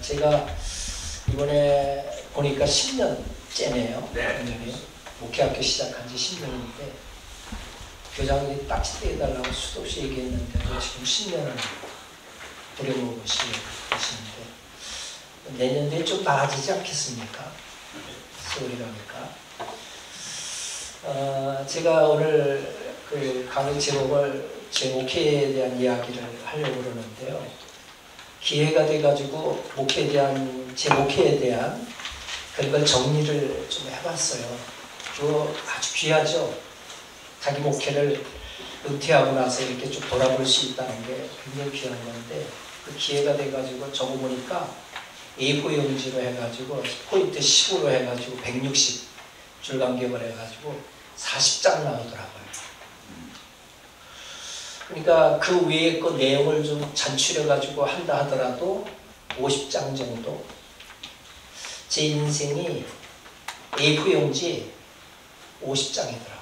제가 이번에 보니까 10년째네요. 네. 목회학교 시작한 지 10년인데 교장님이 딱지떼해달라고 수도 없이 얘기했는데도 지금 10년을 부려먹고 계시는데 내년에 좀 나아지지 않겠습니까? 세월이라니까. 제가 오늘 그 강의 제목을 제 목회에 대한 이야기를 하려고 그러는데요. 기회가 돼가지고 제 목회에 대한 그런 걸 정리를 좀 해봤어요. 아주 귀하죠. 자기 목회를 은퇴하고 나서 이렇게 쭉 돌아볼 수 있다는 게 굉장히 귀한 건데, 그 기회가 돼가지고 적어보니까 A4 용지로 해가지고 포인트 10으로 해가지고 160줄 간격을 해가지고 40장 나오더라고요. 그러니까 그 외에 그 내용을 좀 잔출해가지고 한다 하더라도 50장 정도. 제 인생이 A4 용지 50장이더라고요.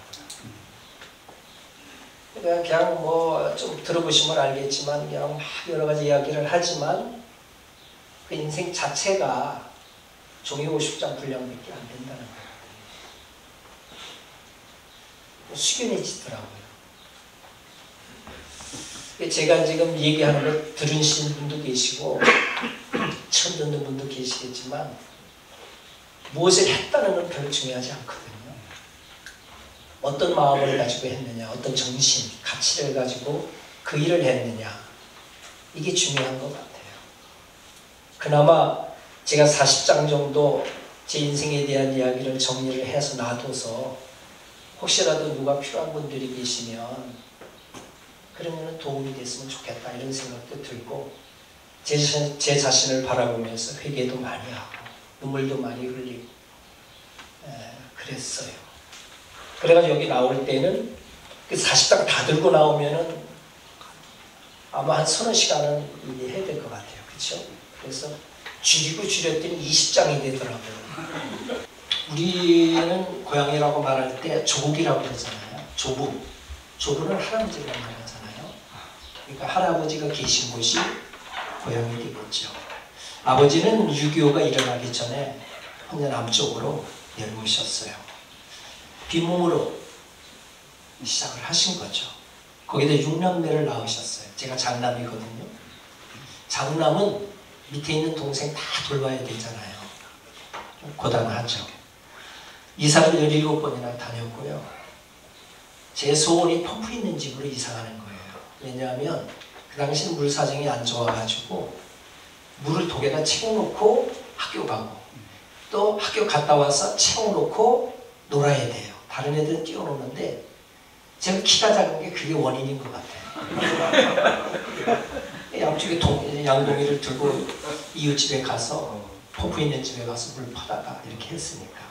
그러니까 그냥 뭐 좀 들어보시면 알겠지만 그냥 막 여러 가지 이야기를 하지만 그 인생 자체가 종이 50장 분량밖에 안 된다는 거예요. 숙연해지더라고요. 제가 지금 얘기하는 거 들으시는 분도 계시고 처음 듣는 분도 계시겠지만 무엇을 했다는 건 별로 중요하지 않거든요. 어떤 마음을 가지고 했느냐, 어떤 정신, 가치를 가지고 그 일을 했느냐, 이게 중요한 것 같아요. 그나마 제가 40장 정도 제 인생에 대한 이야기를 정리를 해서 놔둬서 혹시라도 누가 필요한 분들이 계시면 그러면 도움이 됐으면 좋겠다 이런 생각도 들고 제 자신을 바라보면서 회개도 많이 하고 눈물도 많이 흘리고 그랬어요. 그래가지고 여기 나올 때는 그 40장 다 들고 나오면은 아마 한 서너 시간은 해야 될 것 같아요. 그렇죠? 그래서 줄이고 줄였더니 20장이 되더라고요. 우리는 고향이라고 말할 때 조국이라고 그러잖아요. 조부는 할아버지라고 말하잖아요. 그러니까 할아버지가 계신 곳이 고향이 되겠죠. 아버지는 6.25가 일어나기 전에 혼자 남쪽으로 내려오셨어요. 빈몸으로 시작을 하신 거죠. 거기다 6남매를 낳으셨어요. 제가 장남이거든요. 장남은 밑에 있는 동생 다 돌봐야 되잖아요. 고단하죠. 이사를 17번이나 다녔고요. 제 소원이 펌프 있는 집으로 이사 가는 거예요. 왜냐하면 그 당시는 물 사정이 안 좋아가지고 물을 독에다 채워놓고 학교 가고 또 학교 갔다 와서 채워놓고 놀아야 돼요. 다른 애들은 뛰어노는데 제가 키가 작은 게 그게 원인인 것 같아요. 양쪽에 양동이를 들고 이웃집에 가서 펌프 있는 집에 가서 물 퍼다가 이렇게 했으니까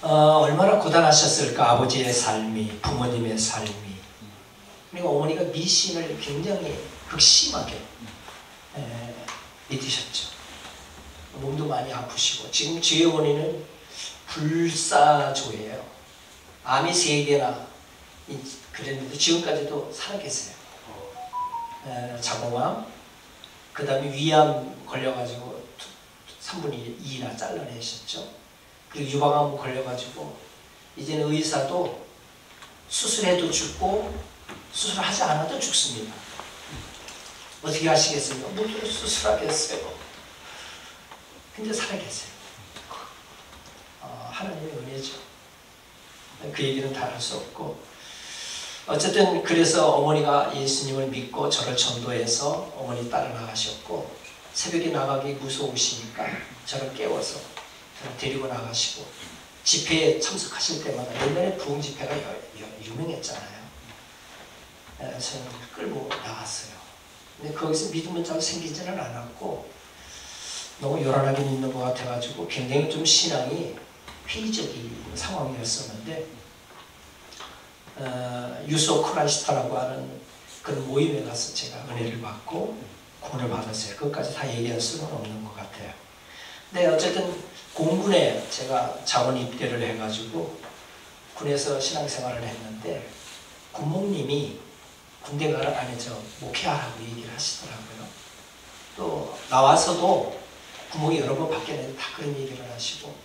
얼마나 고단하셨을까. 아버지의 삶이, 부모님의 삶이. 그리고 어머니가 미신을 굉장히 극심하게 믿으셨죠. 몸도 많이 아프시고 지금 저희 어머니는 불사조예요. 암이 3개나 그랬는데 지금까지도 살아계세요. 자궁암, 그 다음에 위암 걸려가지고 3분의 2나 잘라내셨죠. 그리고 유방암 걸려가지고 이제는 의사도 수술해도 죽고 수술하지 않아도 죽습니다. 어떻게 하시겠습니까? 못 수술하겠어요. 근데 살아계세요. 하나님의 은혜죠. 그 얘기는 다 할 수 없고 어쨌든 그래서 어머니가 예수님을 믿고 저를 전도해서 어머니 따라 나가셨고 새벽에 나가기 무서우시니까 저를 깨워서 저를 데리고 나가시고 집회에 참석하실 때마다 옛날에 부흥 집회가 유명했잖아요. 저는 끌고 나갔어요. 근데 거기서 믿음은 잘 생기지는 않았고 너무 요란하게 믿는 것 같아가지고 굉장히 좀 신앙이 회의적인 상황이었었는데 유소 크라이스타라고 하는 그런 모임에 가서 제가 은혜를 받고 구원을 받았어요. 그것까지 다 얘기할 수는 없는 것 같아요. 근데 어쨌든 공군에 제가 자원 입대를 해가지고 군에서 신앙생활을 했는데 군목님이 군대 가라 아니죠 목회하라고 얘기를 하시더라고요. 또 나와서도 구멍이 여러 번 바뀌었는데 다 그런 얘기를 하시고,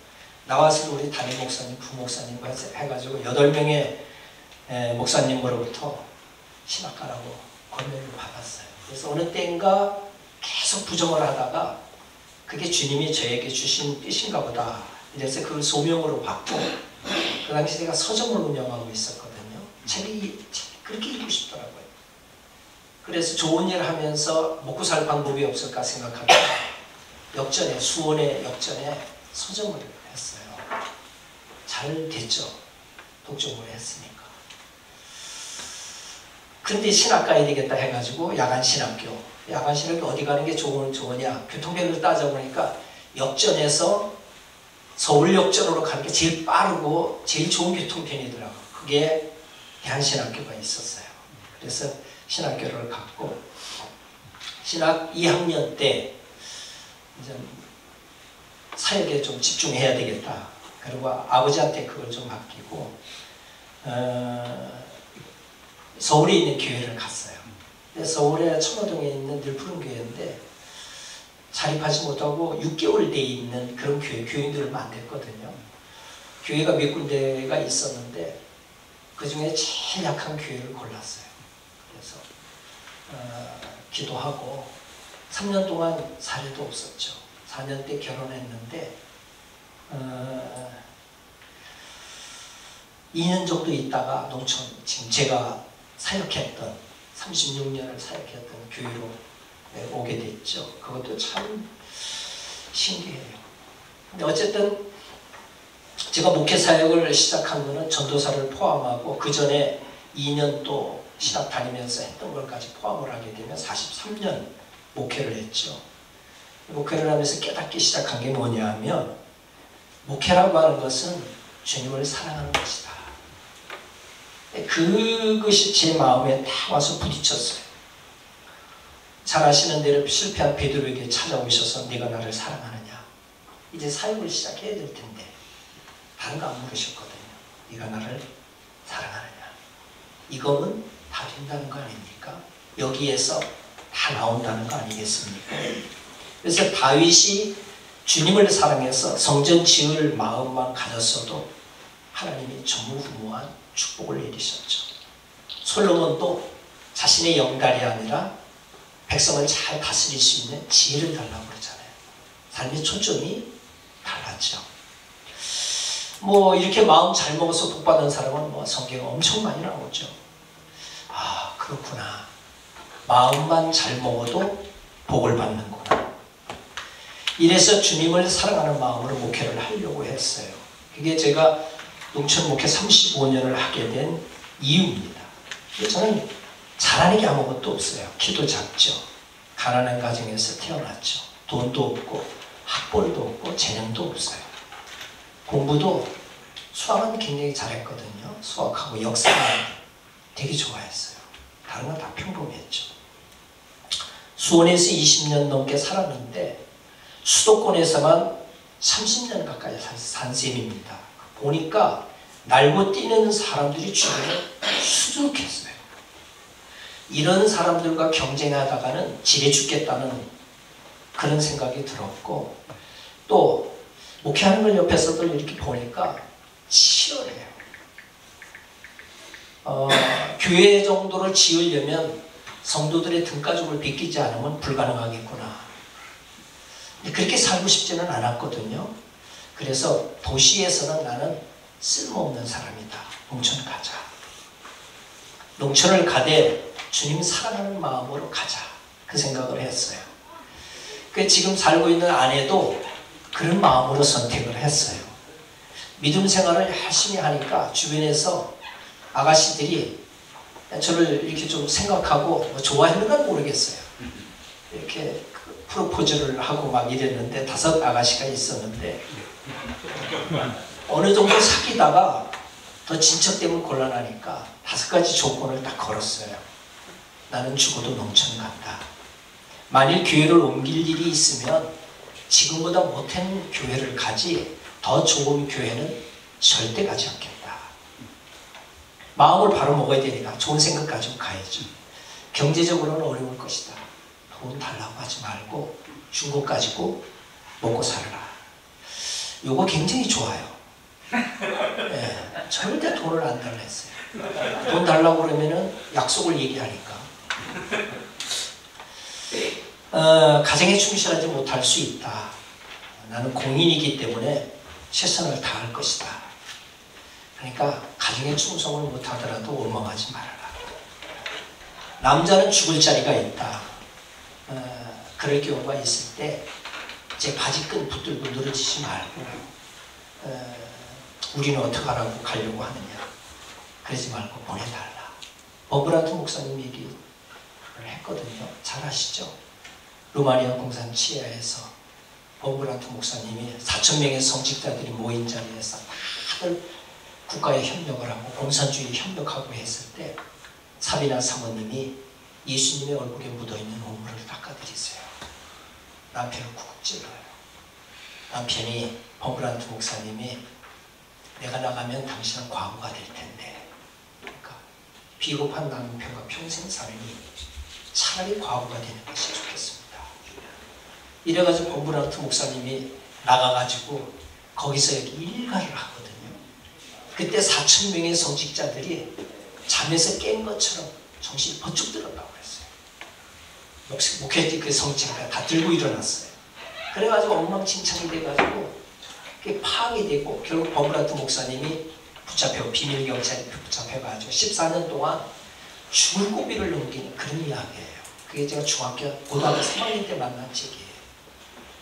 나와서도 우리 담임 목사님, 부목사님과 해가지고 8명의 목사님으로부터 신학가라고 권면을 받았어요. 그래서 어느 때인가 계속 부정을 하다가 그게 주님이 저에게 주신 뜻인가 보다. 이래서 그걸 소명으로 받고, 그 당시 제가 서점을 운영하고 있었거든요. 책이 그렇게 읽고 싶더라고요. 그래서 좋은 일을 하면서 먹고 살 방법이 없을까 생각하다가 역전에, 수원의 역전에 서점을 했어요. 잘 됐죠. 독점을 했으니까. 근데 신학 가야 되겠다 해가지고 야간신학교 어디 가는 게 좋으냐, 교통편을 따져보니까 역전에서 서울역전으로 가는 게 제일 빠르고 제일 좋은 교통편이더라고요. 그게 대한신학교가 있었어요. 그래서 신학교를 갔고, 신학 2학년 때 이제 사역에 좀 집중해야 되겠다. 그리고 아버지한테 그걸 좀 맡기고 서울에 있는 교회를 갔어요. 서울에 청호동에 있는 늘푸른 교회인데 자립하지 못하고 6개월 돼 있는 그런 교인들을 만났거든요. 교회가 몇 군데가 있었는데 그 중에 제일 약한 교회를 골랐어요. 그래서 기도하고 3년 동안 사례도 없었죠. 4년 때 결혼했는데 2년 정도 있다가 농촌, 지금 제가 사역했던 36년을 사역했던 교회로 오게 됐죠. 그것도 참 신기해요. 근데 어쨌든 제가 목회 사역을 시작한 거는 전도사를 포함하고 그 전에 2년 또 신학 다니면서 했던 걸까지 포함을 하게 되면 43년 목회를 했죠. 목회를 하면서 깨닫기 시작한 게 뭐냐 하면, 목회라고 하는 것은 주님을 사랑하는 것이다. 그것이 제 마음에 다 와서 부딪혔어요. 잘 아시는 대로 실패한 베드로에게 찾아오셔서 네가 나를 사랑하느냐, 이제 사역을 시작해야 될 텐데 다른 거 안 물으셨거든요. 네가 나를 사랑하느냐, 이거는 다 된다는 거 아닙니까? 여기에서 다 나온다는 거 아니겠습니까? 그래서 다윗이 주님을 사랑해서 성전 지을 마음만 가졌어도 하나님이 전무후무한 축복을 내리셨죠. 솔로몬도 자신의 영달이 아니라 백성을 잘 다스릴 수 있는 지혜를 달라고 그러잖아요. 삶의 초점이 달랐죠. 뭐 이렇게 마음 잘 먹어서 복 받은 사람은 뭐 성경에 엄청 많이 나오죠. 아, 그렇구나. 마음만 잘 먹어도 복을 받는구나. 이래서 주님을 사랑하는 마음으로 목회를 하려고 했어요. 그게 제가 농촌 목회 35년을 하게 된 이유입니다. 저는 잘하는 게 아무것도 없어요. 키도 작죠. 가난한 가정에서 태어났죠. 돈도 없고 학벌도 없고 재능도 없어요. 공부도 수학은 굉장히 잘했거든요. 수학하고 역사는 되게 좋아했어요. 다른 건 다 평범했죠. 수원에서 20년 넘게 살았는데 수도권에서만 30년 가까이 산 셈입니다. 보니까 날고 뛰는 사람들이 주변에 수두룩했어요. 이런 사람들과 경쟁하다가는 지레 죽겠다는 그런 생각이 들었고, 또 목회하는 걸 옆에서도 이렇게 보니까 치열해요. 교회 정도를 지으려면 성도들의 등가죽을 비끼지 않으면 불가능하겠구나. 근데 그렇게 살고 싶지는 않았거든요. 그래서 도시에서는 나는 쓸모없는 사람이다. 농촌 가자. 농촌을 가되 주님 사랑하는 마음으로 가자. 그 생각을 했어요. 그 지금 살고 있는 아내도 그런 마음으로 선택을 했어요. 믿음 생활을 열심히 하니까 주변에서 아가씨들이 저를 이렇게 좀 생각하고 뭐 좋아하는 건 모르겠어요. 이렇게 프로포즈를 하고 막 이랬는데 5 아가씨가 있었는데 어느 정도 사귀다가 더 진척되면 곤란하니까 5가지 조건을 딱 걸었어요. 나는 죽어도 농촌 간다. 만일 교회를 옮길 일이 있으면 지금보다 못한 교회를 가지 더 좋은 교회는 절대 가지 않겠다. 마음을 바로 먹어야 되니까 좋은 생각 가지고 가야죠. 경제적으로는 어려울 것이다. 돈 달라고 하지 말고 준 것 가지고 먹고 살아라. 요거 굉장히 좋아요. 예, 절대 돈을 안 달라 했어요. 돈 달라고 그러면은 약속을 얘기하니까. 가정에 충실하지 못할 수 있다. 나는 공인이기 때문에 최선을 다할 것이다. 그러니까 가정에 충성을 못하더라도 원망하지 말아라. 남자는 죽을 자리가 있다. 그럴 경우가 있을 때 제 바지끈 붙들고 늘어지지 말고 우리는 어떻게 하라고 가려고 하느냐. 그러지 말고 보내달라. 버브라트 목사님 얘기를 했거든요. 잘 아시죠? 루마니아 공산 치하에서 버브라트 목사님이 4,000명의 성직자들이 모인 자리에서 다들 국가에 협력을 하고 공산주의에 협력하고 했을 때 사비나 사모님이 예수님의 얼굴에 묻어있는 우물을 닦아드리세요. 남편을 쿡쿡 찔러요. 남편이 버브라트 목사님이 내가 나가면 당신은 과부가 될 텐데, 그러니까 비겁한 남편과 평생 살으니 차라리 과부가 되는 것이 좋겠습니다. 이래가지고 버브라트 목사님이 나가가지고 거기서 일가를 하거든요. 그때 4,000명의 성직자들이 잠에서 깬 것처럼 정신이 번쩍 들었다고 그랬어요. 목회자 그 성직자가 다 들고 일어났어요. 그래가지고 엉망진창이 돼가지고 그게 파악이 되고 결국 버브라트 목사님이 비밀경찰이 붙잡혀가지고 14년 동안 죽을 고비를 넘기는 그런 이야기예요. 그게 제가 고등학교 3학년 때 만난 책이에요.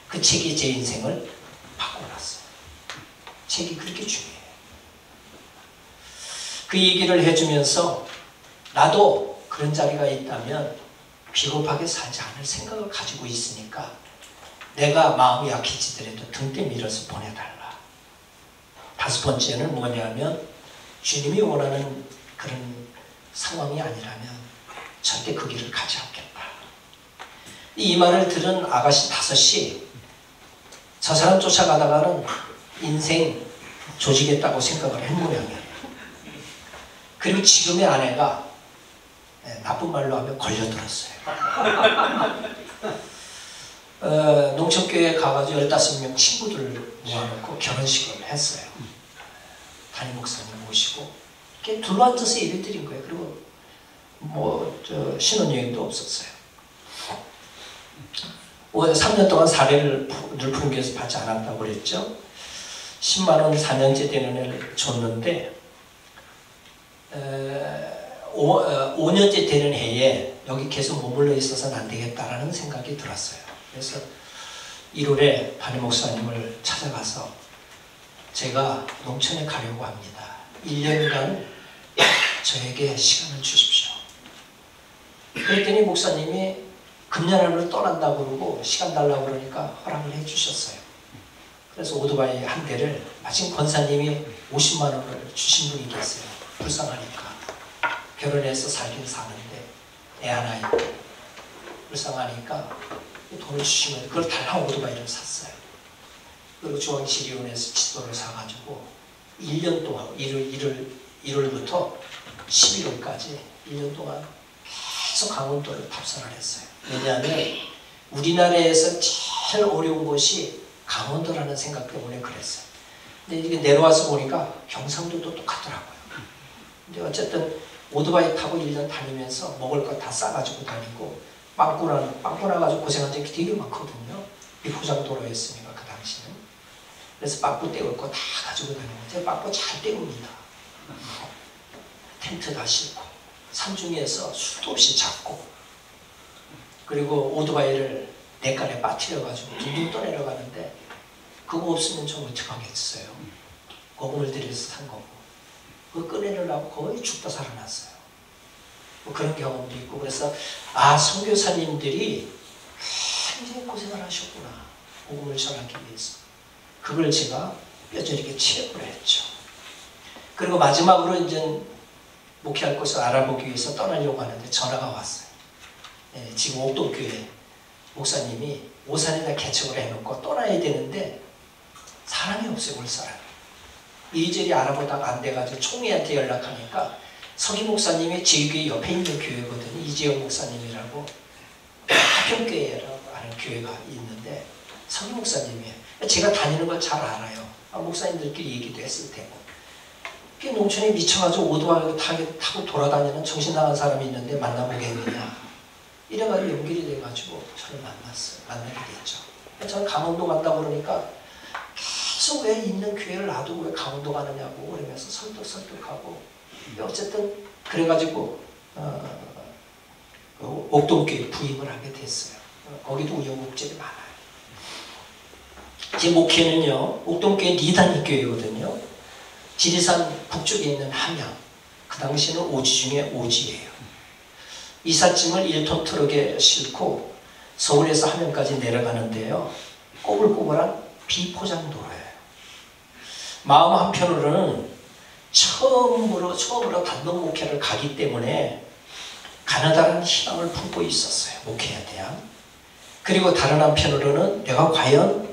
그 책이 제 인생을 바꿔놨어요. 책이 그렇게 중요해요. 그 얘기를 해주면서 나도 그런 자리가 있다면 비겁하게 살지 않을 생각을 가지고 있으니까 내가 마음이 약해지더라도 등대 밀어서 보내달라. 5번째는 뭐냐면 주님이 원하는 그런 상황이 아니라면 절대 그 길을 가지 않겠다. 이 말을 들은 아가씨 5이 저 사람 쫓아가다가는 인생 조지겠다고 생각을 한 모양이에요. 그리고 지금의 아내가 나쁜 말로 하면 걸려들었어요. 농촌교회에 가가지고 15명 친구들 모아놓고 결혼식을 했어요. 담임 목사님 모시고 이렇게 둘러앉아서 예배 드린 거예요. 그리고 신혼여행도 없었어요. 3년 동안 사례를 늘푸른 받지 않았다고 그랬죠. 10만 원 4년째 되는 애를 줬는데 5년째 되는 해에 여기 계속 머물러 있어서는 안 되겠다라는 생각이 들었어요. 그래서 1월에 담임 목사님을 찾아가서 제가 농촌에 가려고 합니다. 1년간 저에게 시간을 주십시오. 그랬더니 목사님이 금년을 떠난다고 그러고 시간 달라고 그러니까 허락을 해주셨어요. 그래서 오토바이 한 대를 마침 권사님이 50만 원을 주신 분이 계세요. 불쌍하니까. 결혼해서 살긴 사는데 애 하나 있고 불쌍하니까 돈을 주신 거예요. 그걸 달라고 오토바이를 샀어요. 그리고 중앙지리원에서 지도를 사가지고 1년 동안 1월부터 11월까지 1년 동안 계속 강원도를 탑승을 했어요. 왜냐하면 우리나라에서 제일 어려운 곳이 강원도라는 생각 때문에 그랬어요. 근데 이게 내려와서 보니까 경상도도 똑같더라고요. 근데 어쨌든 오토바이 타고 1년 다니면서 먹을 거 다 싸가지고 다니고 빵꾸 나가지고 고생한 적이 되게 많거든요. 비포장도로였으니까 그 당시는. 그래서 빵꾸 떼올 거 다 가지고 다니고 제가 빵꾸 잘 떼웁니다. 텐트 다 싣고 산중에서 수도 없이 잡고 그리고 오토바이를 내간에 빠뜨려가지고 둥둥 떠내려가는데 그거 없으면 좀 어떡하겠어요. 거금을 들여서 산 거고 그거 꺼내려고 거의 죽다 살아났어요. 뭐 그런 경험도 있고 그래서 선교사님들이 굉장히 고생을 하셨구나. 복음을 전하기 위해서. 그걸 제가 뼈저리게 체험을 했죠. 그리고 마지막으로 이제 목회할 곳을 알아보기 위해서 떠나려고 하는데 전화가 왔어요. 지금 옥동교회 목사님이 오산에다 개척을 해놓고 떠나야 되는데 사람이 없어요. 올 사람이. 이리저리 알아보다가 안 돼가지고 총회한테 연락하니까 서기 목사님이 저희 교회 옆에 있는 교회거든요. 이재영 목사님이라고 하평교회라고 하는 교회가 있는데 서기 목사님이에요. 제가 다니는 걸 잘 알아요. 목사님들끼리 얘기도 했을 테고. 농촌에 미쳐가지고 오토바이 타고 돌아다니는 정신 나간 사람이 있는데 만나보겠느냐. 이래가지고 연결이 돼가지고 저를 만나게 됐죠. 저는 강원도 간다고 그러니까 계속 왜 있는 교회를 놔두고 왜 강원도 가느냐고 그러면서 설득하고 어쨌든 그래가지고 옥동교회 부임을 하게 됐어요. 거기도 우여곡절이 많아요. 제 목회는요, 옥동교회 리단위교회거든요. 지리산 북쪽에 있는 함양, 그 당시에는 오지 중에 오지예요. 이삿짐을 1톤 트럭에 싣고 서울에서 함양까지 내려가는데요, 꼬불꼬불한 비포장도로예요. 마음 한편으로는 처음으로 단독 목회를 가기 때문에 가느다란 희망을 품고 있었어요. 목회에 대한. 그리고 다른 한편으로는 내가 과연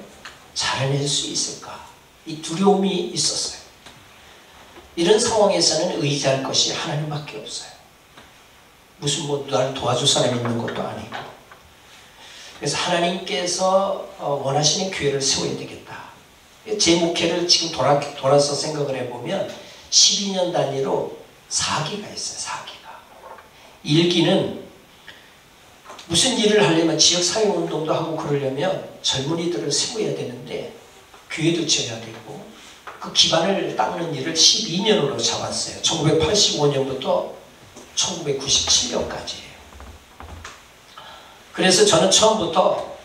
잘해낼 수 있을까? 이 두려움이 있었어요. 이런 상황에서는 의지할 것이 하나님밖에 없어요. 무슨 나를 도와줄 사람이 있는 것도 아니고. 그래서 하나님께서 원하시는 교회를 세워야 되겠다. 제 목회를 지금 돌아서 생각을 해보면 12년 단위로 4기가 있어요. 4기가. 1기는 무슨 일을 하려면 지역사회운동도 하고 그러려면 젊은이들을 세워야 되는데 교회도 지어야 되고 그 기반을 닦는 일을 12년으로 잡았어요. 1985년부터 1997년까지예요. 그래서 저는 처음부터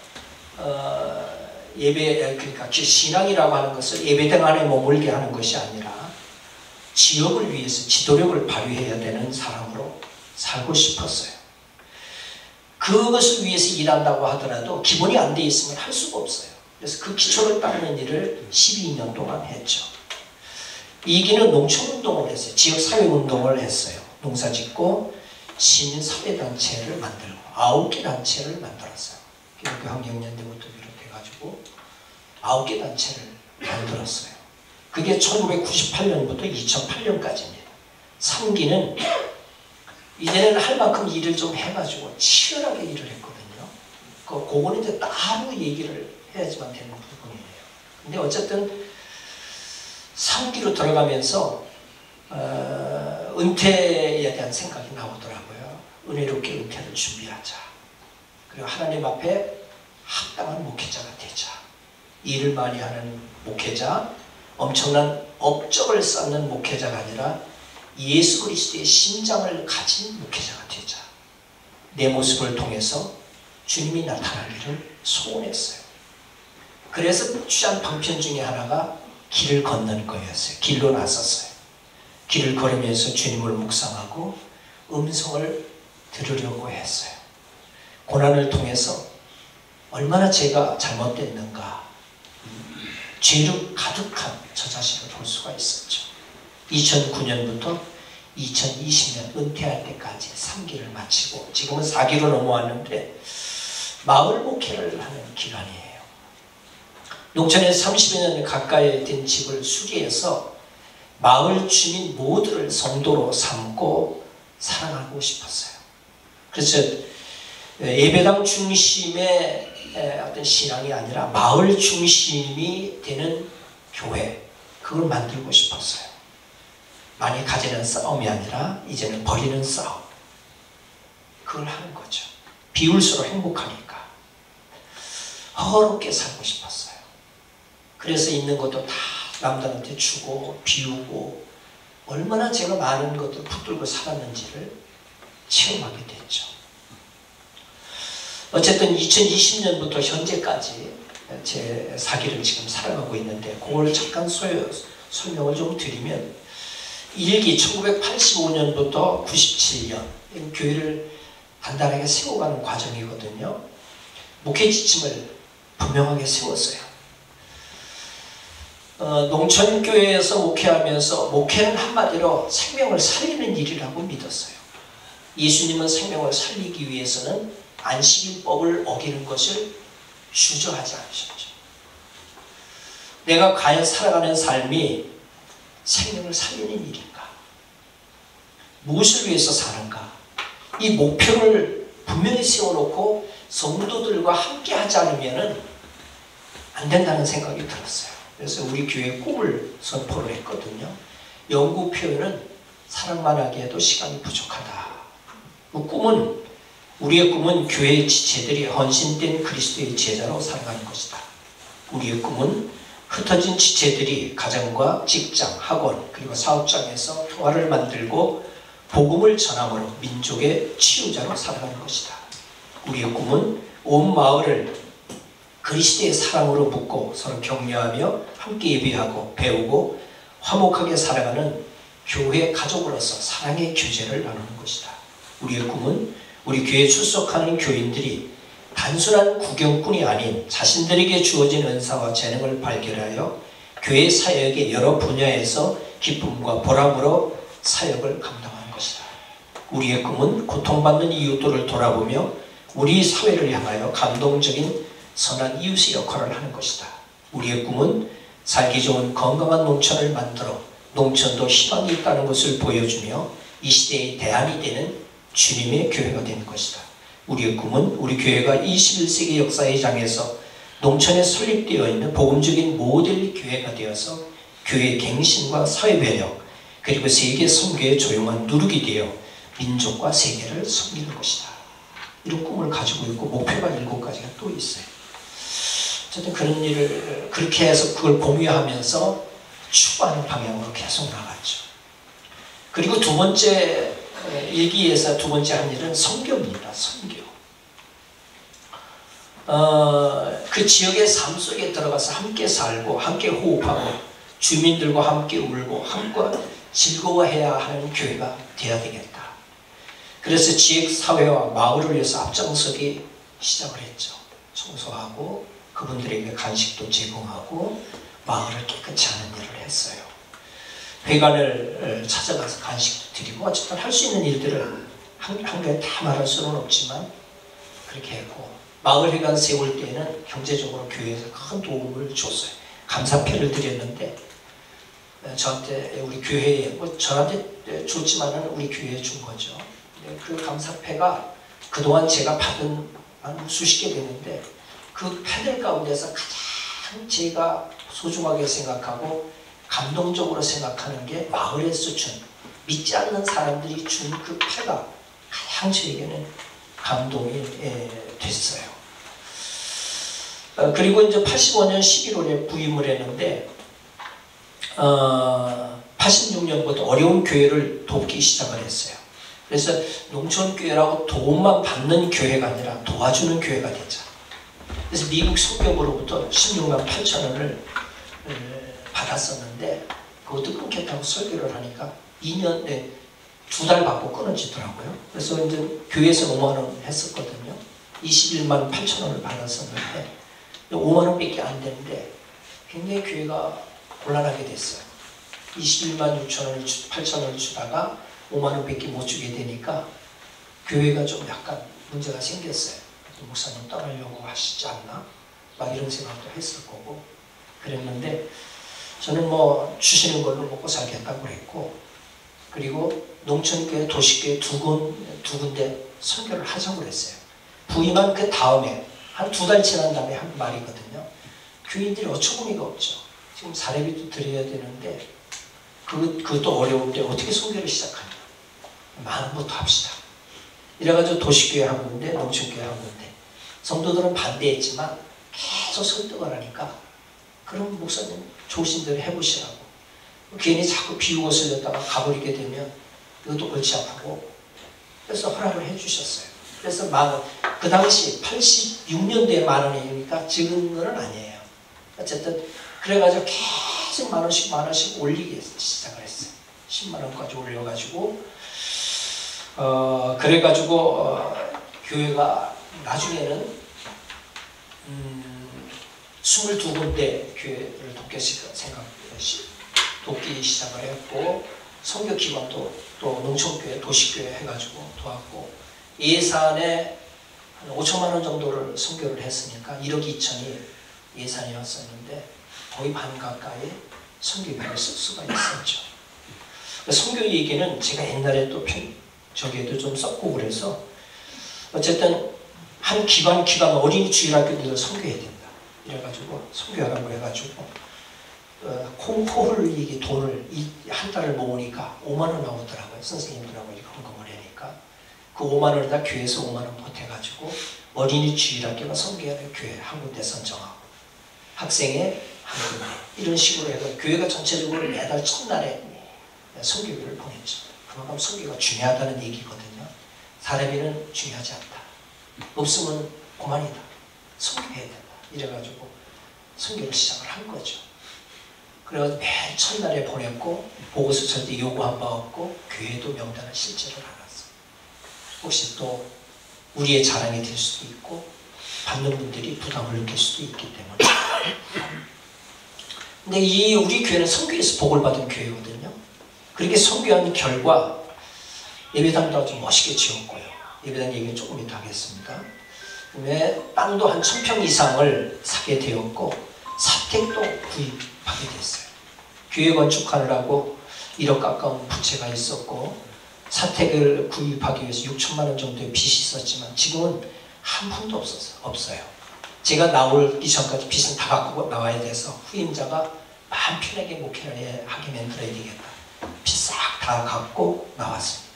그러니까 신앙이라고 하는 것을 예배당 안에 머물게 하는 것이 아니라 지역을 위해서 지도력을 발휘해야 되는 사람으로 살고 싶었어요. 그것을 위해서 일한다고 하더라도 기본이 안 돼 있으면 할 수가 없어요. 그래서 그 기초를 닦는 일을 12년 동안 했죠. 2기는 농촌운동을 했어요. 지역사회운동을 했어요. 농사짓고 시민사회단체를 만들고 9개 단체를 만들었어요. 기독교 환경연대부터 비롯해가지고 9개 단체를 만들었어요. 그게 1998년부터 2008년까지입니다. 3기는 이제는 할 만큼 일을 좀 해가지고 치열하게 일을 했거든요. 그거는 이제 따로 얘기를 해야지만 되는 부분이에요. 근데 어쨌든 3기로 들어가면서 은퇴에 대한 생각이 나오더라고요. 은혜롭게 은퇴를 준비하자. 그리고 하나님 앞에 합당한 목회자가 되자. 일을 많이 하는 목회자, 엄청난 업적을 쌓는 목회자가 아니라 예수 그리스도의 심장을 가진 목회자가 되자. 내 모습을 통해서 주님이 나타날 일을 소원했어요. 그래서 취한 방편 중에 하나가 길을 걷는 거였어요. 길로 나섰어요. 길을 걸으면서 주님을 묵상하고 음성을 들으려고 했어요. 고난을 통해서 얼마나 제가 잘못됐는가, 죄로 가득한 저 자신을 볼 수가 있었죠. 2009년부터 2020년 은퇴할 때까지 3기를 마치고 지금은 4기로 넘어왔는데 마을 목회를 하는 기간이에요. 농촌에 30여 년 가까이 된 집을 수리해서 마을 주민 모두를 성도로 삼고 사랑하고 싶었어요. 그래서 예배당 중심의 어떤 신앙이 아니라 마을 중심이 되는 교회, 그걸 만들고 싶었어요. 많이 가지는 싸움이 아니라 이제는 버리는 싸움, 그걸 하는 거죠. 비울수록 행복하니까 허겁게 살고 싶었어요. 그래서 있는 것도 다 남들한테 주고 비우고 얼마나 제가 많은 것들 붙들고 살았는지를 체험하게 됐죠. 어쨌든 2020년부터 현재까지 제 4기를 지금 살아가고 있는데 그걸 잠깐 설명을 좀 드리면 1기 1985년부터 97년 교회를 단단하게 세워가는 과정이거든요. 목회 지침을 분명하게 세웠어요. 농촌교회에서 목회하면서 목회는 한마디로 생명을 살리는 일이라고 믿었어요. 예수님은 생명을 살리기 위해서는 안식일법을 어기는 것을 주저하지 않으셨죠. 내가 과연 살아가는 삶이 생명을 살리는 일인가? 무엇을 위해서 사는가? 이 목표를 분명히 세워놓고 성도들과 함께 하지 않으면은 안 된다는 생각이 들었어요. 그래서 우리 교회 꿈을 선포를 했거든요. 영구 표현은 사랑만 하기에도 시간이 부족하다. 우리의 꿈은 교회의 지체들이 헌신된 그리스도의 제자로 살아가는 것이다. 우리의 꿈은 흩어진 지체들이 가정과 직장, 학원, 그리고 사업장에서 통합을 만들고 복음을 전함으로 민족의 치유자로 살아가는 것이다. 우리의 꿈은 온 마을을 그리스도의 사랑으로 묶고 서로 격려하며 함께 예배하고 배우고 화목하게 살아가는 교회 가족으로서 사랑의 교제를 나누는 것이다. 우리의 꿈은 우리 교회에 출석하는 교인들이 단순한 구경꾼이 아닌 자신들에게 주어진 은사와 재능을 발견하여 교회 사역의 여러 분야에서 기쁨과 보람으로 사역을 감당하는 것이다. 우리의 꿈은 고통받는 이웃들을 돌아보며 우리 사회를 향하여 감동적인 선한 이웃의 역할을 하는 것이다. 우리의 꿈은 살기 좋은 건강한 농촌을 만들어 농촌도 희망이 있다는 것을 보여주며 이 시대의 대안이 되는 주님의 교회가 되는 것이다. 우리의 꿈은 우리 교회가 21세기 역사의 장에서 농촌에 설립되어 있는 복음적인 모델 교회가 되어서 교회의 갱신과 사회배력 그리고 세계 선교의 조용한 누룩이 되어 민족과 세계를 섬기는 것이다. 이런 꿈을 가지고 있고 목표가 7가지가 또 있어요. 어쨌든 그런 일을 그렇게 해서 그걸 공유하면서 추구하는 방향으로 계속 나갔죠. 그리고 두 번째 일기에서 두 번째 한 일은 선교입니다. 선교. 그 지역의 삶 속에 들어가서 함께 살고 함께 호흡하고 주민들과 함께 울고 함께 즐거워해야 하는 교회가 되어야 되겠다. 그래서 지역 사회와 마을을 위해서 앞장서기 시작을 했죠. 청소하고 그분들에게 간식도 제공하고 마을을 깨끗이 하는 일을 했어요. 회관을 찾아가서 간식도 드리고 어쨌든 할 수 있는 일들을 한가에 다 말할 수는 없지만 그렇게 했고 마을 회관 세울 때에는 경제적으로 교회에서 큰 도움을 줬어요. 감사패를 드렸는데 저한테 우리 교회에 뭐 저한테 줬지만은 우리 교회에 준 거죠. 그 감사패가 그동안 제가 받은 한 수십 개 되는데 그 패들 가운데서 가장 제가 소중하게 생각하고 감동적으로 생각하는 게 마을에서 준 믿지 않는 사람들이 준 그 패가 가장 저에게는 감동이 됐어요. 그리고 이제 85년 11월에 부임을 했는데 86년부터 어려운 교회를 돕기 시작을 했어요. 그래서 농촌교회라고 도움만 받는 교회가 아니라 도와주는 교회가 됐죠. 그래서 미국 성교부로부터 16만 8천 원을 받았었는데 그것도 끊겠다고 설교를 하니까 2달 받고 끊어지더라고요. 그래서 이제 교회에서 5만 원 했었거든요. 21만 8천 원을 받았었는데 5만 원밖에 안 되는데 굉장히 교회가 곤란하게 됐어요. 21만 6천 원을 8천 원을 주다가 5만 원밖에 못 주게 되니까 교회가 좀 약간 문제가 생겼어요. 목사님 떠나려고 하시지 않나? 막 이런 생각도 했을 거고 그랬는데 저는 뭐 주시는 걸로 먹고 살겠다고 그랬고 그리고 농촌교회, 도시교회 두 군데 선교를 하자고 그랬어요. 부임한 그 다음에 한 2달 지난 다음에 한 말이거든요. 교인들이 어처구니가 없죠. 지금 사례비도 드려야 되는데 그것도 어려운데 어떻게 선교를 시작하냐. 마음부터 합시다. 이래가지고 도시교회 한 군데, 농촌교회 한 군데. 성도들은 반대했지만 계속 설득을 하니까 그럼 목사님 좋으신 대로 해보시라고. 괜히 자꾸 비웃을 냈다가 가버리게 되면 이것도 골치 아프고 그래서 허락을 해주셨어요. 그래서 그 당시 86년도에 10,000원이니까 지금 거는 아니에요. 어쨌든 그래가지고 계속 만 원씩 올리기 시작을 했어요. 10만 원까지 올려가지고 그래가지고 교회가 나중에는 22군데 교회를 돕기 시작을 했고 선교기관도 또 농촌교회, 도시교회 해가지고 도왔고 예산에 한 5천만 원 정도를 선교를 했으니까 1억 2천이 예산이었었는데 거의 반 가까이 선교비를 쓸 수가 있었죠. 선교 얘기는 제가 옛날에 또 저기에도 좀 썼고 그래서 어쨌든 한 기관 어린이 주일학교들을 선교해야 된다. 이래가지고 선교하라고 해가지고 콩코를 이게 돈을 한 달을 모으니까 5만 원 나오더라고요. 선생님들하고 이렇게 헌금을 하니까 그 5만 원을 다 교회에서 5만 원 보태가지고 어린이 주일학교가 선교하는 교회 한 군데 선정하고 학생의 한 군데 이런 식으로 해서 교회가 전체적으로 매달 첫날에 선교비를 보냈죠. 그만큼 선교가 중요하다는 얘기거든요. 사례비는 중요하지 않다. 없으면 고만이다. 선교해야 된다. 이래가지고 선교를 시작을 한 거죠. 그래서 매일 첫날에 보냈고 보고서 절대 요구한 바 없고 교회도 명단을 실제로 알았어. 혹시 또 우리의 자랑이 될 수도 있고 받는 분들이 부담을 느낄 수도 있기 때문에. 근데 이 우리 교회는 선교에서 복을 받은 교회거든요. 그렇게 선교한 결과 예배당도 아주 멋있게 지었고요. 예배당 얘기는 조금 이따 하겠습니다. 땅도 한 1000평 이상을 사게 되었고 사택도 구입하게 됐어요. 교회 건축하느라고 1억 가까운 부채가 있었고 사택을 구입하기 위해서 6천만 원 정도의 빚이 있었지만 지금은 한 푼도 없어요. 제가 나오기 전까지 빚은 다 갖고 나와야 돼서 후임자가 마음 편하게 목회를 하게 만들어야 되겠다. 빚 싹 다 갖고 나왔습니다.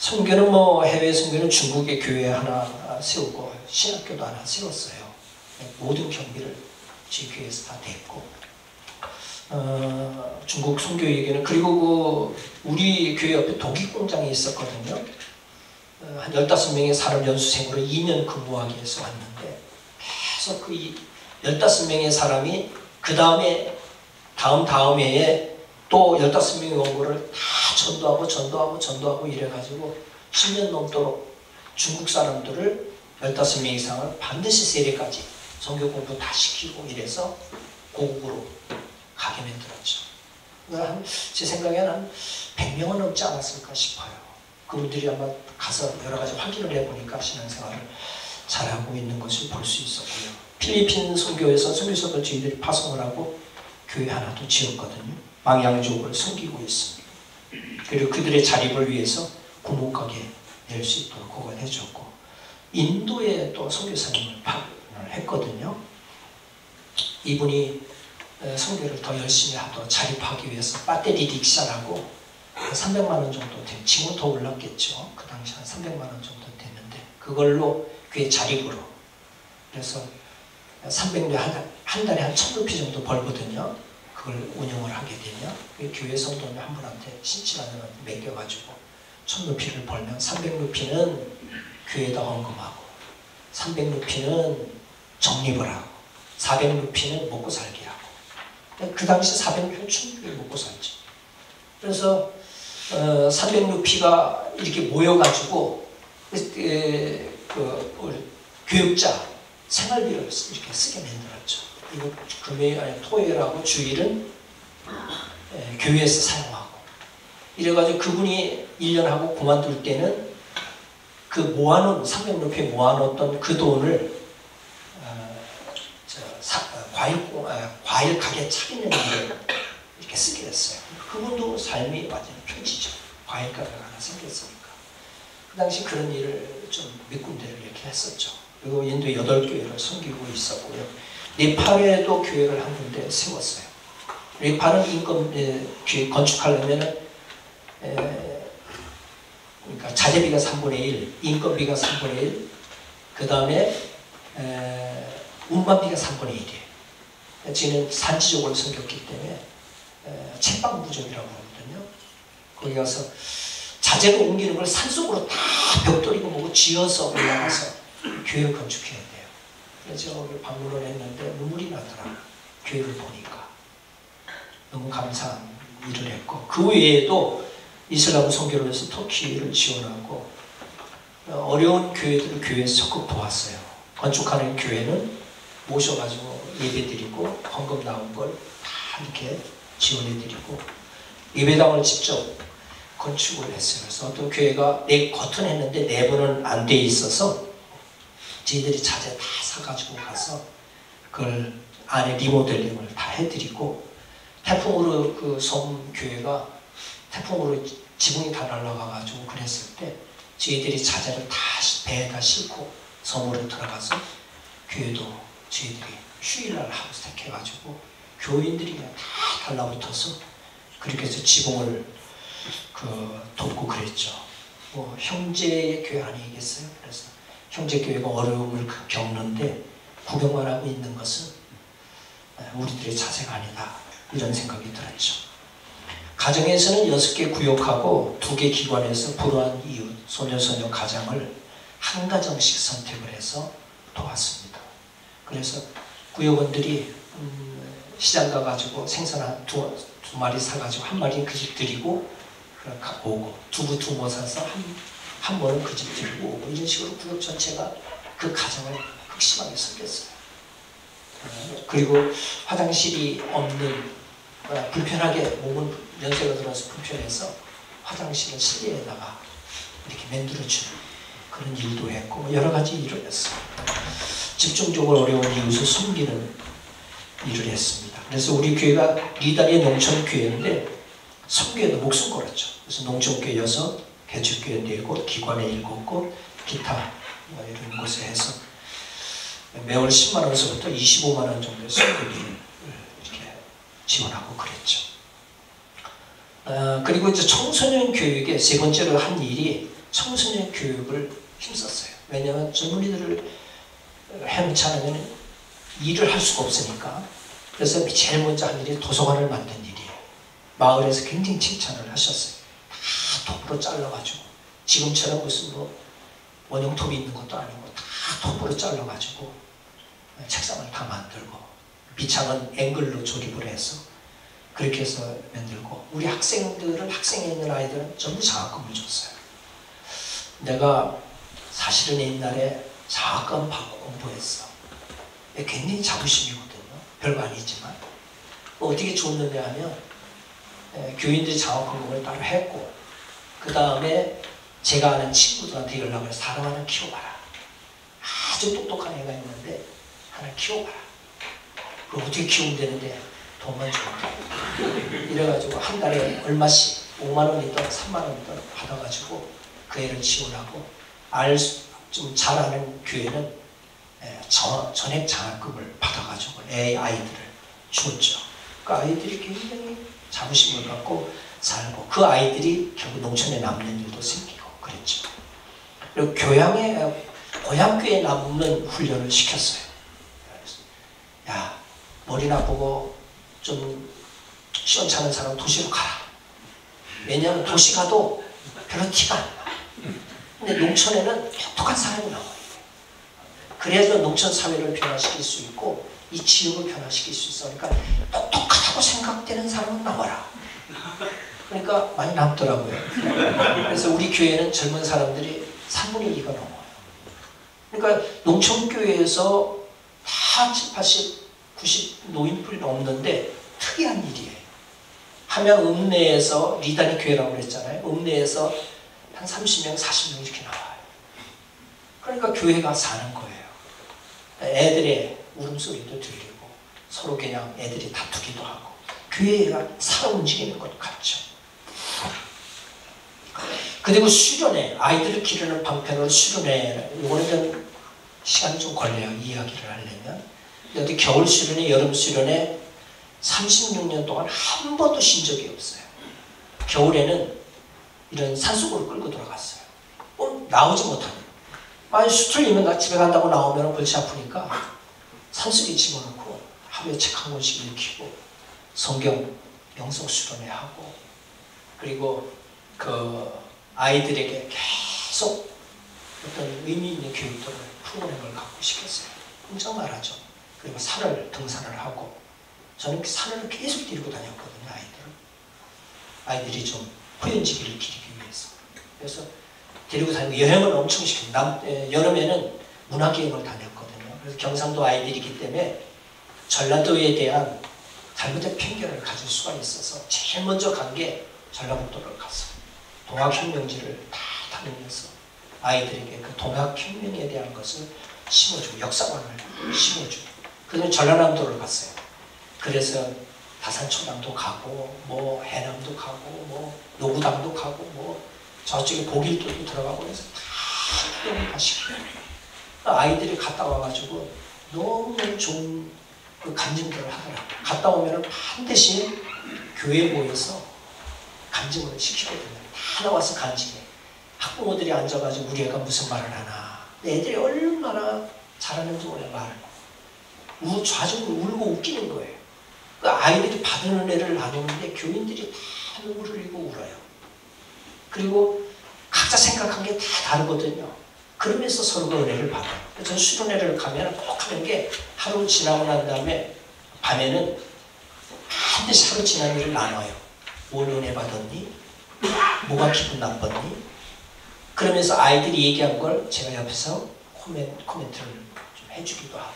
선교는 해외 선교는 중국의 교회 하나 세우고 신학교도 하나 세웠어요. 모든 경비를 저희 교회에서 다 댔고 중국 선교 얘기는 그리고 우리 교회 옆에 독일 공장이 있었거든요. 한 15명의 사람 연수생으로 2년 근무하기 위해서 왔는데 계속 그 15명의 사람이 그 다음에 다음 해에 또 15명의 원고를 다 전도하고 이래가지고 10년 넘도록 중국 사람들을 15명 이상을 반드시 세례까지 선교 공부 다 시키고 이래서 고국으로 가게 만들었죠. 제 생각에는 한 100명은 넘지 않았을까 싶어요. 그분들이 아마 가서 여러 가지 확인을 해보니까 신앙생활을 잘하고 있는 것을 볼 수 있었고요. 필리핀 선교에서 선교사들 저희들이 파송을 하고 교회 하나도 지었거든요. 망양족을 섬기고 있습니다. 그리고 그들의 자립을 위해서 구목하게 낼 수 있도록 그걸 해줬고 인도에 또 선교사님을 파견을 했거든요. 이분이 선교를 더 열심히 하도록 자립하기 위해서 배터리 릭샤라고 300만 원 정도 된, 지금 더 올랐겠죠. 그 당시 한 300만 원 정도 됐는데 그걸로 교회 자립으로 그래서 300대 한 달에 한 1000루피 정도 벌거든요. 그걸 운영을 하게 되면 교회 성도님 한 분한테 신치라는 맡겨가지고 1000루피를 벌면 300루피는 교회에다 헌금하고 300루피는 적립을 하고 400루피는 먹고 살기 하고 그 당시 400루피는 충분히 먹고 살죠. 그래서 300루피가 이렇게 모여가지고 교육자 생활비를 이렇게 쓰게 만들었죠. 이거 금요일 아니 토요일하고 주일은 교회에서 사용하고 이래가지고 그분이 1년 하고 그만둘 때는 그 모아놓은 300루피 모아놓았던 그 돈을 과일 가게 차리는 일에 이렇게 쓰게 됐어요. 그분도 삶이 완전히 펼치죠. 과일 가게가 하나 생겼으니까. 그 당시 그런 일을 좀 몇 군데를 이렇게 했었죠. 그리고 인도 8교회를 섬기고 있었고요. 네팔에도 교회를 한 군데 세웠어요. 네팔은 교회 건축하려면 그러니까 자재비가 3분의 1, 인건비가 3분의 1, 그 다음에 운반비가 3분의 1이에요. 저희는 산지적으로 섬겼기 때문에 책방 부족이라고 하거든요. 거기 가서 자재를 옮기는 걸 산속으로 다 벽돌이고 뭐고 지어서 올라가서 교회를 건축해야 돼요. 그래서 저기 방문을 했는데 눈물이 나더라고요. 교회를 보니까. 너무 감사한 일을 했고 그 외에도 이슬람 선교를 해서 터키를 지원하고 어려운 교회들을 교회에서 적극 도왔어요. 건축하는 교회는 모셔가지고 예배드리고 헌금 나온 걸 다 이렇게 지원해드리고 예배당을 직접 건축을 했어요. 그래서 어떤 교회가 겉은 했는데 내부는 안 돼 있어서 저희들이 자재 다 사가지고 가서 그걸 안에 리모델링을 다 해드리고 태풍으로 그 섬 교회가 태풍으로 지붕이 다 날아가가지고 그랬을 때 저희들이 자재를 다 배에다 싣고 섬으로 들어가서 교회도 저희들이 휴일날 하루 택해가지고 교인들이 그냥 다 달라붙어서 그렇게 해서 지붕을 돕고 그랬죠. 뭐 형제의 교회 아니겠어요? 그래서 형제 교회가 어려움을 겪는데 구경만 하고 있는 것은 우리들의 자세가 아니다, 이런 생각이 들었죠. 가정에서는 6개 구역하고 2개 기관에서 불우한 이웃, 소녀소녀 가장을 한 가정씩 선택을 해서 도왔습니다. 그래서 구역원들이 시장 가가지고 생선 두 마리 사가지고 한 마리는 그 집 드리고 오고, 두부 2모 사서 한 번은 그 집 드리고 오고, 이런 식으로 구역 전체가 그 가정을 극심하게 섬겼어요. 그리고 화장실이 없는, 불편하게 몸은 연세가 들어서 불편해서 화장실을 실내에다가 이렇게 만들어주는 그런 일도 했고, 여러 가지 일을 했어요. 집중적으로 어려운 이웃을 섬기는 일을 했습니다. 그래서 우리 교회가 리다리의 농촌교회인데 섬교에도 목숨 걸었죠. 그래서 농촌교회 6, 개척교회 4곳, 기관에 7곳, 기타 이런 곳에 해서 매월 10만원서부터 25만원 정도의 섬교비를 이렇게 지원하고 그랬죠. 그리고 이제 청소년 교육에 3번째로 한 일이 청소년 교육을 힘썼어요. 왜냐하면 젊은이들을 해놓지 않으면 일을 할 수가 없으니까. 그래서 제일 먼저 한 일이 도서관을 만든 일이에요. 마을에서 굉장히 칭찬을 하셨어요. 다 톱으로 잘라가지고, 지금처럼 무슨 뭐 원형톱이 있는 것도 아니고 다 톱으로 잘라가지고 책상을 다 만들고, 밑창은 앵글로 조립을 해서 그렇게 해서 만들고, 우리 학생들은, 학생에 있는 아이들은 전부 장학금을 줬어요. 내가 사실은 옛날에 장학금 받고 공부했어. 굉장히 자부심이거든요. 별거 아니지만. 어떻게 줬느냐 하면 교인들이 장학금을 따로 했고, 그 다음에 제가 아는 친구들한테 연락을 해서 사람 하나 키워봐라. 아주 똑똑한 애가 있는데 하나 키워봐라. 그걸 어떻게 키우면 되는데 돈만 주면 돼. 이래가지고 한 달에 얼마씩 5만원이든 3만원이든 받아가지고 그 애를 지원하고, 좀 잘하는 교회는 전액 장학금을 받아가지고 아이들을 주었죠. 그 아이들이 굉장히 자부심을 갖고 살고, 그 아이들이 결국 농촌에 남는 일도 생기고 그랬죠. 그리고 고향교회에 남는 훈련을 시켰어요. 야, 머리 나쁘고 좀 시원찮은 사람 도시로 가라. 왜냐하면 도시 가도 별로 티가 안 나. 근데 농촌에는 똑똑한 사람이 나와요. 그래서 농촌 사회를 변화시킬 수 있고 이 지역을 변화시킬 수 있어. 그러니까 똑똑하다고 생각되는 사람은 나와라. 그러니까 많이 남더라고요. 그래서 우리 교회는 젊은 사람들이 3분의 2가 넘어요. 그러니까 농촌교회에서 다 70, 80, 90 노인풀이 넘는데 특이한 일이에요. 함양 읍내에서, 리다니 교회라고 그랬잖아요. 읍내에서 한 30명, 40명 이렇게 나와요. 그러니까 교회가 사는 거예요. 애들의 울음소리도 들리고 서로 그냥 애들이 다투기도 하고 교회가 살아 움직이는 것 같죠. 그리고 수련회, 아이들을 기르는 방편으로 수련회, 이거는 좀 시간이 좀 걸려요. 이야기를 하려면. 근데 겨울 수련회, 여름 수련회 36년 동안 한 번도 쉰 적이 없어요. 겨울에는 이런 산속으로 끌고 들어갔어요. 나오지 못합니다. 만약 수틀리면 나 집에 간다고 나오면 골치 아프니까 산속에 집어넣고 하루에 책 한 권씩 읽히고 성경 영성 수련회 하고, 그리고 그 아이들에게 계속 어떤 의미 있는 교육들을 프로그램을 갖고 시켰어요. 엄청 말하죠. 그리고 산을 등산을 하고, 저는 산을 계속 데리고 다녔거든요. 아이들이 좀 호연지기를 기리기 위해서. 그래서 데리고 다니고 여행을 엄청 시켰어요. 여름에는 문화여행을 다녔거든요. 그래서 경상도 아이들이기 때문에 전라도에 대한 잘못된 편견을 가질 수가 있어서 제일 먼저 간 게 전라북도를 갔어요. 동학혁명지를 다 다니면서 아이들에게 그 동학혁명에 대한 것을 심어주고, 역사관을 심어주고, 그 다음에 전라남도를 갔어요. 그래서 다산초당도 가고, 뭐 해남도 가고, 뭐 노구당도 가고, 뭐 저쪽에 고길도도 들어가고 해서 다 시켜요. 아이들이 갔다 와가지고 너무 좋은 그 간증들을 하더라고요. 갔다 오면 반드시 교회에 모여서 간증을 시키거든요. 다 나와서 간증해. 학부모들이 앉아가지고 우리 애가 무슨 말을 하나. 애들이 얼마나 잘하는지 몰라 말을. 좌중을 울고 웃기는 거예요. 그 아이들이 받은 은혜를 나누는데 교인들이 다 눈물을 흘리고 울어요. 그리고 각자 생각한 게 다 다르거든요. 그러면서 서로가 은혜를 받아요. 저는 수련회를 가면 꼭 하는 게 하루 지나고 난 다음에 밤에는 반드시 하루 지난 일을 나눠요. 뭘 은혜 받았니? 뭐가 기분 나빴니? 그러면서 아이들이 얘기한 걸 제가 옆에서 코멘트를 좀 해주기도 하고,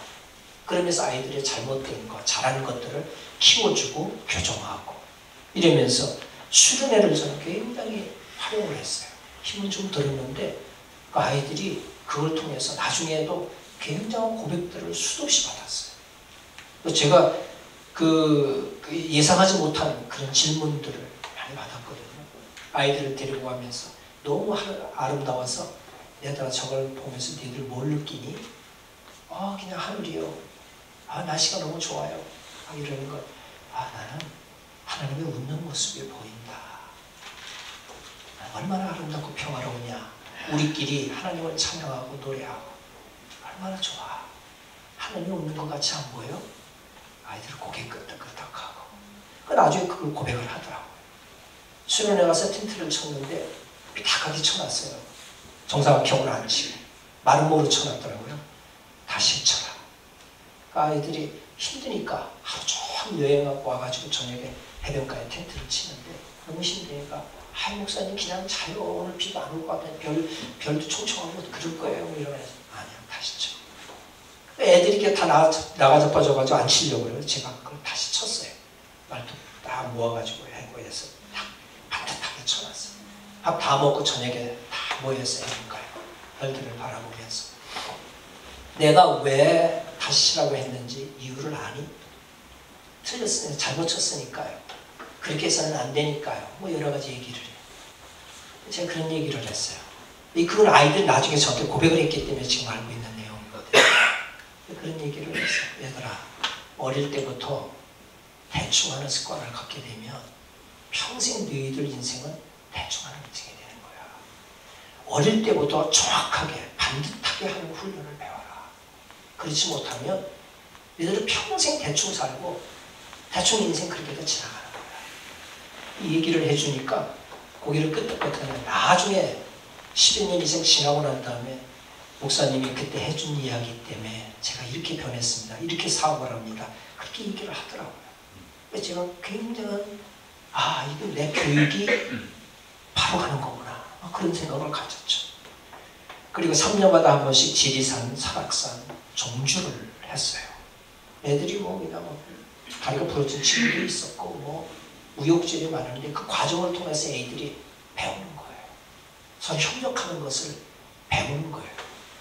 그러면서 아이들의 잘못된 것, 잘하는 것들을 키워주고 교정하고 이러면서 수련회를 저는 굉장히 활용을 했어요. 힘은 좀 들었는데 그 아이들이 그걸 통해서 나중에도 굉장한 고백들을 수도 없이 받았어요. 제가 그 예상하지 못한 그런 질문들을 많이 받았거든요. 아이들을 데리고 가면서 너무 아름다워서 얘들아 저걸 보면서 니들 뭘 느끼니? 그냥 하늘이요. 날씨가 너무 좋아요. 이러는 것. 나는 하나님의 웃는 모습이 보인다. 얼마나 아름답고 평화로우냐. 우리끼리 하나님을 찬양하고 노래하고 얼마나 좋아. 하나님이 웃는 것 같이 안 보여? 아이들 고개 끄덕끄덕하고 나중에 그걸 고백을 하더라고요. 수련회 가서 텐트를 쳤는데 삐딱하게 쳐놨어요. 정사각형으로 안 치고 마른 모로 쳐놨더라고요. 다시 쳐라. 아이들이 힘드니까 하루 종일 여행하고 와가지고 저녁에 해변가에 텐트를 치는데 너무 힘드니까 목사님 그냥 자요. 오늘 비도 안 오고 하면 별도 총총하고 그럴 거예요. 이러면서 아니야 다시 쳐. 애들이 이렇게 다 나가 자빠져가지고 안 치려고 그래요. 제가 그걸 다시 쳤어요. 말도 딱 모아가지고 해고해서 딱 반듯하게 쳐놨어요. 밥 다 먹고 저녁에 다 모여서 해볼까요? 별들을 바라보면서 내가 왜 다시 치라고 했는지 이유를 아니? 틀렸으니까 잘못 쳤으니까요. 그렇게 해서는 안 되니까요. 여러 가지 얘기를 해요. 제가 그런 얘기를 했어요. 그건 아이들이 나중에 저한테 고백을 했기 때문에 지금 알고 있는 내용이거든요. 그런 얘기를 했어요. 얘들아, 어릴 때부터 대충 하는 습관을 갖게 되면 평생 너희들 인생은 대충 하는 인생이 되는 거야. 어릴 때부터 정확하게 반듯하게 하는 훈련을 배워라. 그렇지 못하면 너희들은 평생 대충 살고 대충 인생 그렇게 지나가는 거야. 이 얘기를 해주니까 고개를 끄덕끄덕하면 나중에 10여 년 이상 지나고 난 다음에 목사님이 그때 해준 이야기 때문에 제가 이렇게 변했습니다. 이렇게 사업을 합니다. 그렇게 얘기를 하더라고요. 그래서 제가 굉장한 이거 내 교육이 바로 가는 거구나. 그런 생각을 가졌죠. 그리고 3년마다 한 번씩 지리산, 설악산, 종주를 했어요. 애들이 그냥 다리가 부러진 친구도 있었고 우욕질이 많은데 그 과정을 통해서 애들이 배우는 거예요. 서로 협력하는 것을 배우는 거예요.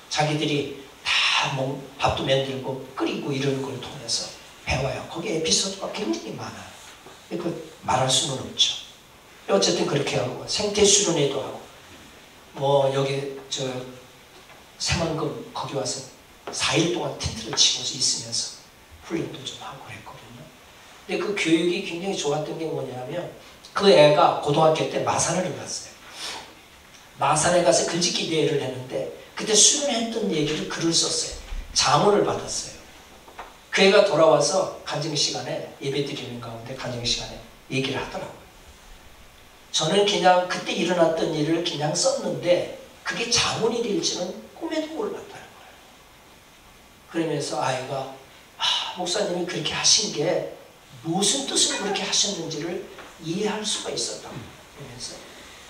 자기들이 다 밥도 만들고 끓이고 이런 걸 통해서 배워요. 거기에 에피소드가 굉장히 많아요. 그걸 말할 수는 없죠. 어쨌든 그렇게 하고 생태수련회도 하고 여기 새만금 거기 와서 4일 동안 텐트를 치고서 있으면서 훈련도 좀 하고 그랬거든요. 근데 그 교육이 굉장히 좋았던 게 뭐냐면 그 애가 고등학교 때 마산을 갔어요. 마산에 가서 글짓기 대회를 했는데 그때 수련했던 얘기를 글을 썼어요. 장원을 받았어요. 그 애가 돌아와서 간증 시간에 예배 드리는 가운데 간증 시간에 얘기를 하더라고요. 저는 그냥 그때 일어났던 일을 그냥 썼는데 그게 장원이 될지는 꿈에도 몰랐다는 거예요. 그러면서 아이가 목사님이 그렇게 하신 게 무슨 뜻으로 그렇게 하셨는지를 이해할 수가 있었다고. 그러면서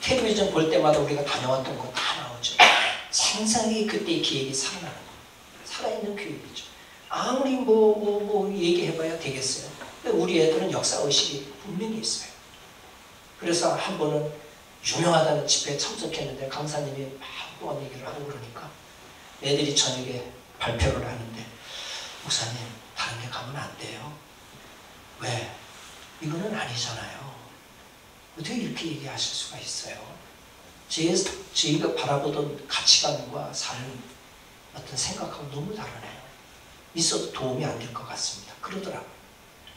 텔레비전 볼 때마다 우리가 다녀왔던 거 다 나오죠. 생생하게 그때의 기획이 살아나는 거예요. 살아있는 교육이죠. 아무리 얘기해봐야 되겠어요. 우리 애들은 역사의식이 분명히 있어요. 그래서 한 번은 유명하다는 집회에 참석했는데 강사님이 막 또한 얘기를 하고 그러니까 애들이 저녁에 발표를 하는데 목사님 다른 데 가면 안 돼요. 왜? 이거는 아니잖아요. 어떻게 이렇게 얘기하실 수가 있어요? 저희가 바라보던 가치관과 삶, 어떤 생각하고 너무 다르네요. 있어도 도움이 안 될 것 같습니다. 그러더라고요.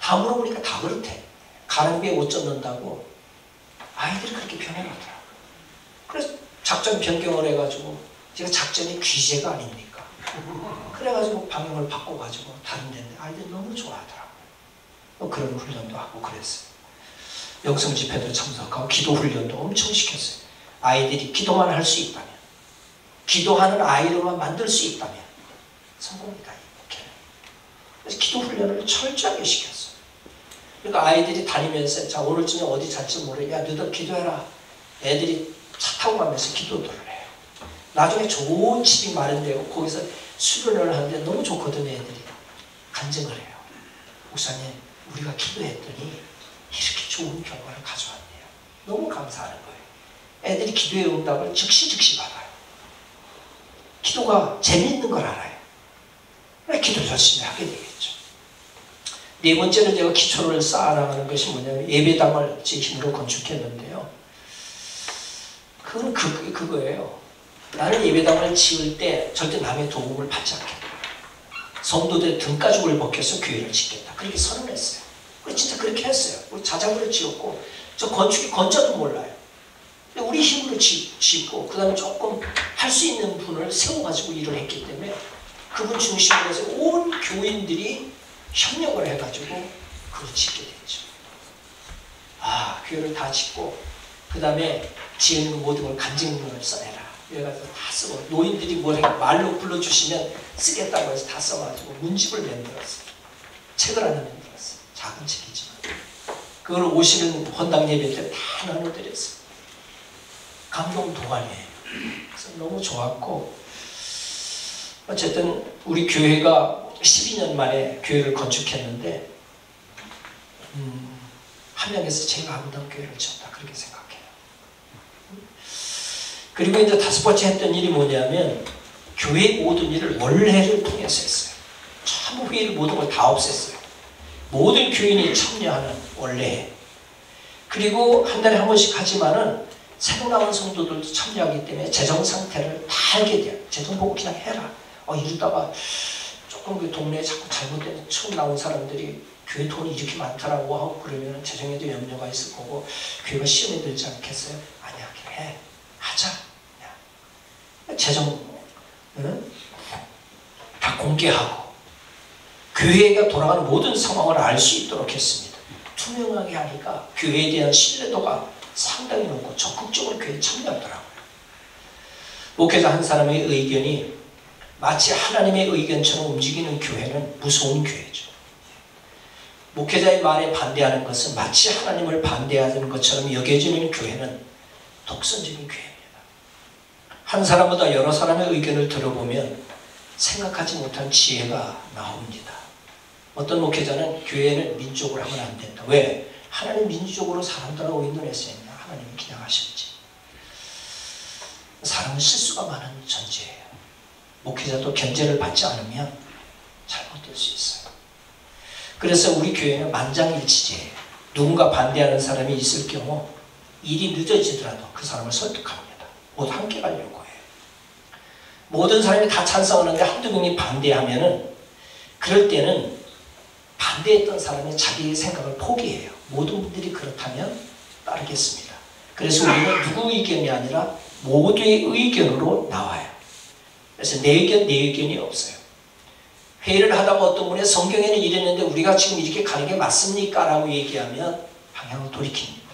다 물어보니까 다 그렇대. 가랑비에 옷 젖는다고 아이들이 그렇게 변해가더라고요. 그래서 작전 변경을 해가지고 제가 작전이 귀재가 아닙니까? 그래가지고 방향을 바꿔가지고 다른 데인데 아이들이 너무 좋아하더라고요. 그런 훈련도 하고 그랬어요. 영성 집회도 참석하고 기도 훈련도 엄청 시켰어요. 아이들이 기도만 할 수 있다면, 기도하는 아이로만 만들 수 있다면 성공이다. 그래서 기도 훈련을 철저하게 시켰어요. 그러니까 아이들이 다니면서 자 오늘쯤에 어디 잘지 모르. 야 너도 기도해라. 애들이 차 타고 가면서 기도들을 해요. 나중에 좋은 집이 마련되고 거기서 수련을 하는데 너무 좋거든요. 애들이 간증을 해요. 목사님 우리가 기도했더니 이렇게 좋은 결과를 가져왔네요. 너무 감사하는 거예요. 애들이 기도의 응답을 즉시 받아요. 기도가 재미있는 걸 알아요. 기도를 열심히 하게 되겠죠. 네 번째는 제가 기초를 쌓아나가는 것이 뭐냐면 예배당을 제 힘으로 건축했는데요. 그건 그거예요. 나는 예배당을 지을 때 절대 남의 도움을 받지 않겠다. 성도들의 등가죽을 벗겨서 교회를 짓겠다. 그렇게 선언했어요. 진짜 그렇게 했어요. 우리 자작으로 지었고 저 건축이 건자도 몰라요. 우리 힘으로 짓고 그 다음에 조금 할 수 있는 분을 세워가지고 일을 했기 때문에 그분 중심으로 해서 온 교인들이 협력을 해가지고 그걸 짓게 됐죠. 교회를 다 짓고 그 다음에 지은 모든 걸 간증문을 써내라. 이래가지고 다 쓰고 노인들이 말로 불러주시면 쓰겠다고 해서 다 써가지고 문집을 만들었어요. 책을 하나 만들었어요. 작은 책이지만 그걸 오시는 헌당 예배 때 다 나눠드렸어요. 감동 동안이에요. 그래서 너무 좋았고 어쨌든 우리 교회가 12년 만에 교회를 건축했는데 함양에서 제일 아름다운 교회를 지었다 그렇게 생각해요. 그리고 이제 다섯 번째 했던 일이 뭐냐면 교회 모든 일을 원례를 통해서 했어요. 전부 회의를 모든 걸 다 없앴어요. 모든 교인이 참여하는 원례. 그리고 한 달에 한 번씩 하지만은 새로 나온 성도들도 참여하기 때문에 재정 상태를 다 알게 돼요. 재정 보고 그냥 해라. 이러다가 조금 그 동네에 자꾸 잘못된 처음 나온 사람들이 교회 돈이 이렇게 많더라고 하고 그러면 재정에도 염려가 있을 거고 교회가 시험에 들지 않겠어요? 아니야, 그냥 해. 하자. 그냥. 재정 다 공개하고 교회가 돌아가는 모든 상황을 알 수 있도록 했습니다. 투명하게 하니까 교회에 대한 신뢰도가 상당히 높고 적극적으로 교회에 참여하더라고요. 목회자 한 사람의 의견이 마치 하나님의 의견처럼 움직이는 교회는 무서운 교회죠. 목회자의 말에 반대하는 것은 마치 하나님을 반대하는 것처럼 여겨지는 교회는 독선적인 교회입니다. 한 사람보다 여러 사람의 의견을 들어보면 생각하지 못한 지혜가 나옵니다. 어떤 목회자는 교회는 민족으로 하면 안 된다. 왜? 하나님 민족으로 사람들하고 인도했으니까 하나님이 그냥 하셨지. 사람은 실수가 많은 존재예요. 목회자도 견제를 받지 않으면 잘못될 수 있어요. 그래서 우리 교회는 만장일치제예요. 누군가 반대하는 사람이 있을 경우 일이 늦어지더라도 그 사람을 설득합니다. 모두 함께 가려고 해요. 모든 사람이 다 찬성하는데 한두 명이 반대하면은 그럴 때는 반대했던 사람이 자기의 생각을 포기해요. 모든 분들이 그렇다면 따르겠습니다. 그래서 우리는 누구 의견이 아니라 모두의 의견으로 나와요. 그래서 내 의견, 내 의견이 없어요. 회의를 하다가 어떤 분이 성경에는 이랬는데 우리가 지금 이렇게 가는 게 맞습니까? 라고 얘기하면 방향을 돌이킵니다.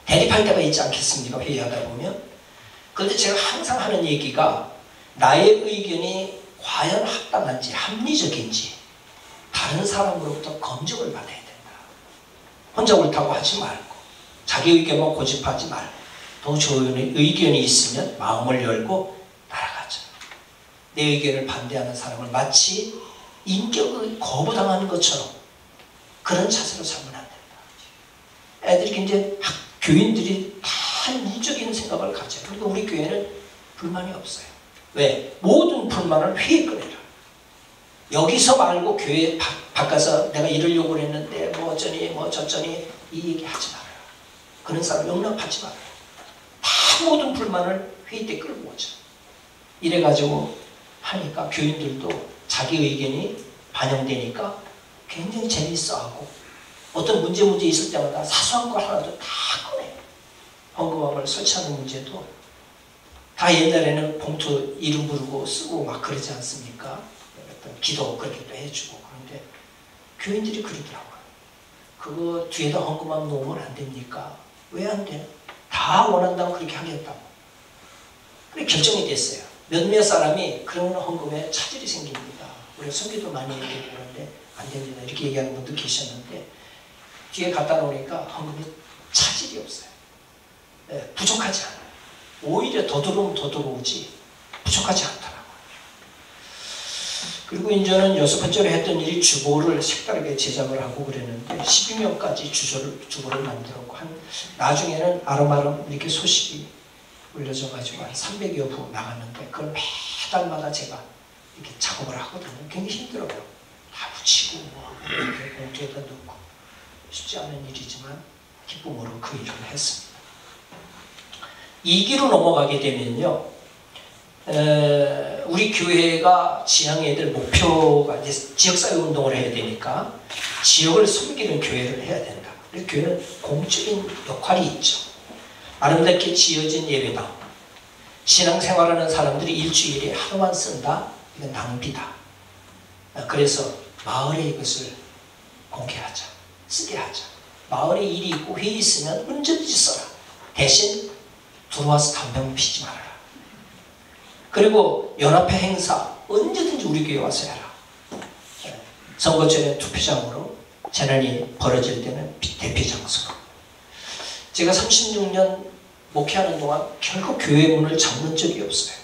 대립할 때가 있지 않겠습니까? 회의하다 보면. 그런데 제가 항상 하는 얘기가 나의 의견이 과연 합당한지 합리적인지 다른 사람으로부터 검증을 받아야 된다. 혼자 옳다고 하지 말고 자기 의견만 고집하지 말고 더 좋은 의견이 있으면 마음을 열고 따라가자. 내 의견을 반대하는 사람을 마치 인격을 거부당하는 것처럼 그런 자세로 살면 안 된다. 애들이 이제 교인들이 다 이적인 생각을 가져요. 그러니까 우리 교회는 불만이 없어요. 왜? 모든 불만을 회의에 꺼내라. 여기서 말고 교회 바꿔서 내가 이러려고 했는데 뭐 어쩌니 뭐 저쩌니 이 얘기 하지 말아요. 그런 사람 용납하지 말아요. 다 모든 불만을 회의 때 끌고 오죠. 이래가지고 하니까 교인들도 자기 의견이 반영되니까 굉장히 재밌어하고 어떤 문제 있을 때마다 사소한 거 하나도 다 꺼내요. 헌금함을 설치하는 문제도 다 옛날에는 봉투 이름 부르고 쓰고 막 그러지 않습니까? 어떤 기도 그렇게 또 해주고. 그런데 교인들이 그러더라고요. 그거 뒤에다 헌금함 놓으면 안 됩니까? 왜 안 돼요? 다 원한다고 그렇게 하겠다고. 그래 결정이 됐어요. 몇몇 사람이 그러면 헌금에 차질이 생깁니다. 우리가 설교도 많이 얘기하고 그러는데 안 됩니다. 이렇게 얘기하는 분도 계셨는데 뒤에 갖다 놓으니까 헌금에 차질이 없어요. 네, 부족하지 않아요. 오히려 더 들어오면 더 들어오지 부족하지 않더라고요. 그리고 이제는 6번째로 했던 일이 주보를 색다르게 제작을 하고 그랬는데 12명까지 주보를 만들었고 나중에는 아름아름 이렇게 소식이 올려져가지고 한 300여 부 나갔는데 그걸 매달마다 제가 이렇게 작업을 하거든요. 굉장히 힘들어요. 다 붙이고 봉투에다 넣고 쉽지 않은 일이지만 기쁨으로 그 일을 했습니다. 2기로 넘어가게 되면요. 우리 교회가 지향해야 될 목표가 이제 지역사회 운동을 해야 되니까 지역을 섬기는 교회를 해야 된다. 교회는 공적인 역할이 있죠. 아름답게 지어진 예배당. 신앙생활하는 사람들이 일주일에 하루만 쓴다? 이건 낭비다. 그래서 마을에 이것을 공개하자. 쓰게 하자. 마을에 일이 있고 회의 있으면 언제든지 써라. 대신 들어와서 담배 피지 말아라. 그리고 연합회 행사 언제든지 우리 교회 와서 해라. 선거 전에 투표장으로, 재난이 벌어질 때는 대피 장소로. 제가 36년 목회하는 동안 결코 교회 문을 잠근 적이 없어요.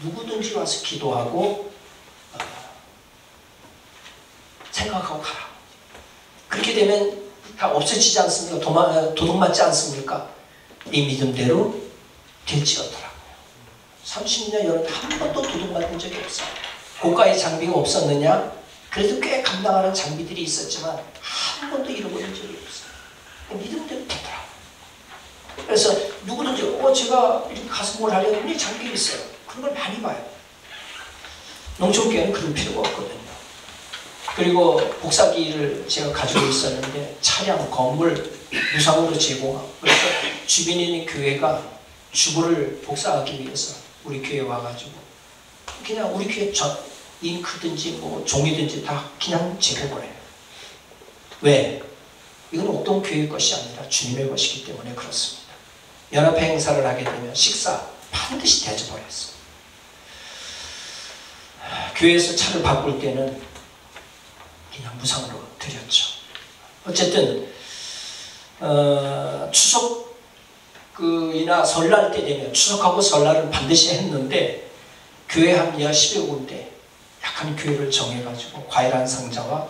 누구든지 와서 기도하고 생각하고 가라. 그렇게 되면 다 없어지지 않습니까? 도둑맞지 않습니까? 이 믿음대로 될지어더라고요. 30년 여름 한 번도 도둑맞은 적이 없어요. 고가의 장비가 없었느냐? 그래도 꽤 감당하는 장비들이 있었지만 한 번도 잃어버린 적이 없어요. 믿음대로 되더라고요. 그래서 누구든지 제가 이렇게 가서 뭘 하려면 장비 있어요. 그런 걸 많이 봐요. 농촌교회는 그럴 필요가 없거든요. 그리고 복사기를 제가 가지고 있었는데 차량, 건물 무상으로 제공하고 그래서 주변에 있는 교회가 주부를 복사하기 위해서 우리 교회에 와가지고 그냥 우리 교회 잉크든지 뭐 종이든지 다 그냥 제공을 해요. 왜? 이건 어떤 교회의 것이 아니라 주님의 것이기 때문에 그렇습니다. 연합회 행사를 하게 되면 식사 반드시 대접을 했어요. 교회에서 차를 바꿀 때는 그냥 무상으로 드렸죠. 어쨌든 추석이나 설날 때 되면 추석하고 설날은 반드시 했는데 교회 한 10여 군데 약한 교회를 정해가지고 과일 한 상자와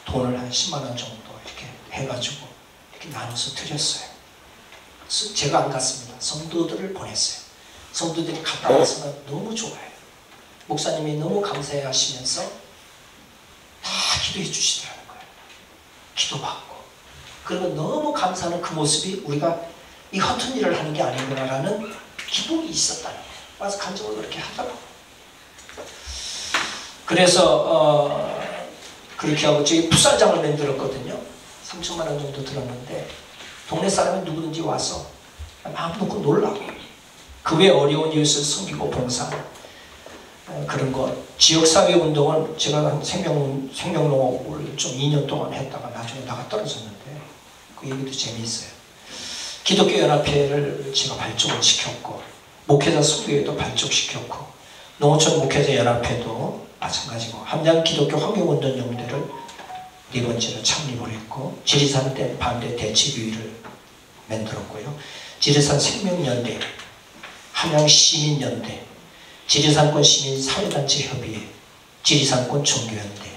돈을 한 10만 원 정도 이렇게 해가지고 이렇게 나눠서 드렸어요. 제가 안 갔습니다. 성도들을 보냈어요. 성도들이 갔다 와서 너무 좋아해요. 목사님이 너무 감사해 하시면서 다 기도해 주시더라는 거예요. 기도받고. 그리고 너무 감사하는 그 모습이 우리가 이 허튼 일을 하는 게 아니구나라는 기쁨이 있었다는 거예요. 와서 간증을 그렇게 하더라고요. 그래서 그렇게 하고 저희 풋살장을 만들었거든요. 3천만 원 정도 들었는데 동네 사람이 누구든지 와서 마음 놓고 놀라고 그 외 어려운 이웃을 섬기고 봉사 그런 거 지역사회 운동은 제가 생명농업을 좀 2년 동안 했다가 나중에 나가 떨어졌는데 그 얘기도 재미있어요. 기독교연합회를 제가 발족을 시켰고 목회자 선교회도 발족시켰고 농어촌 목회자 연합회도 마찬가지고 함양 기독교 환경운동연대를 4번째로 창립을 했고 지리산 댐 반대 대책위를 만들었고요. 지리산 생명연대, 함양 시민연대, 지리산권 시민사회단체 협의회, 지리산권 종교연대.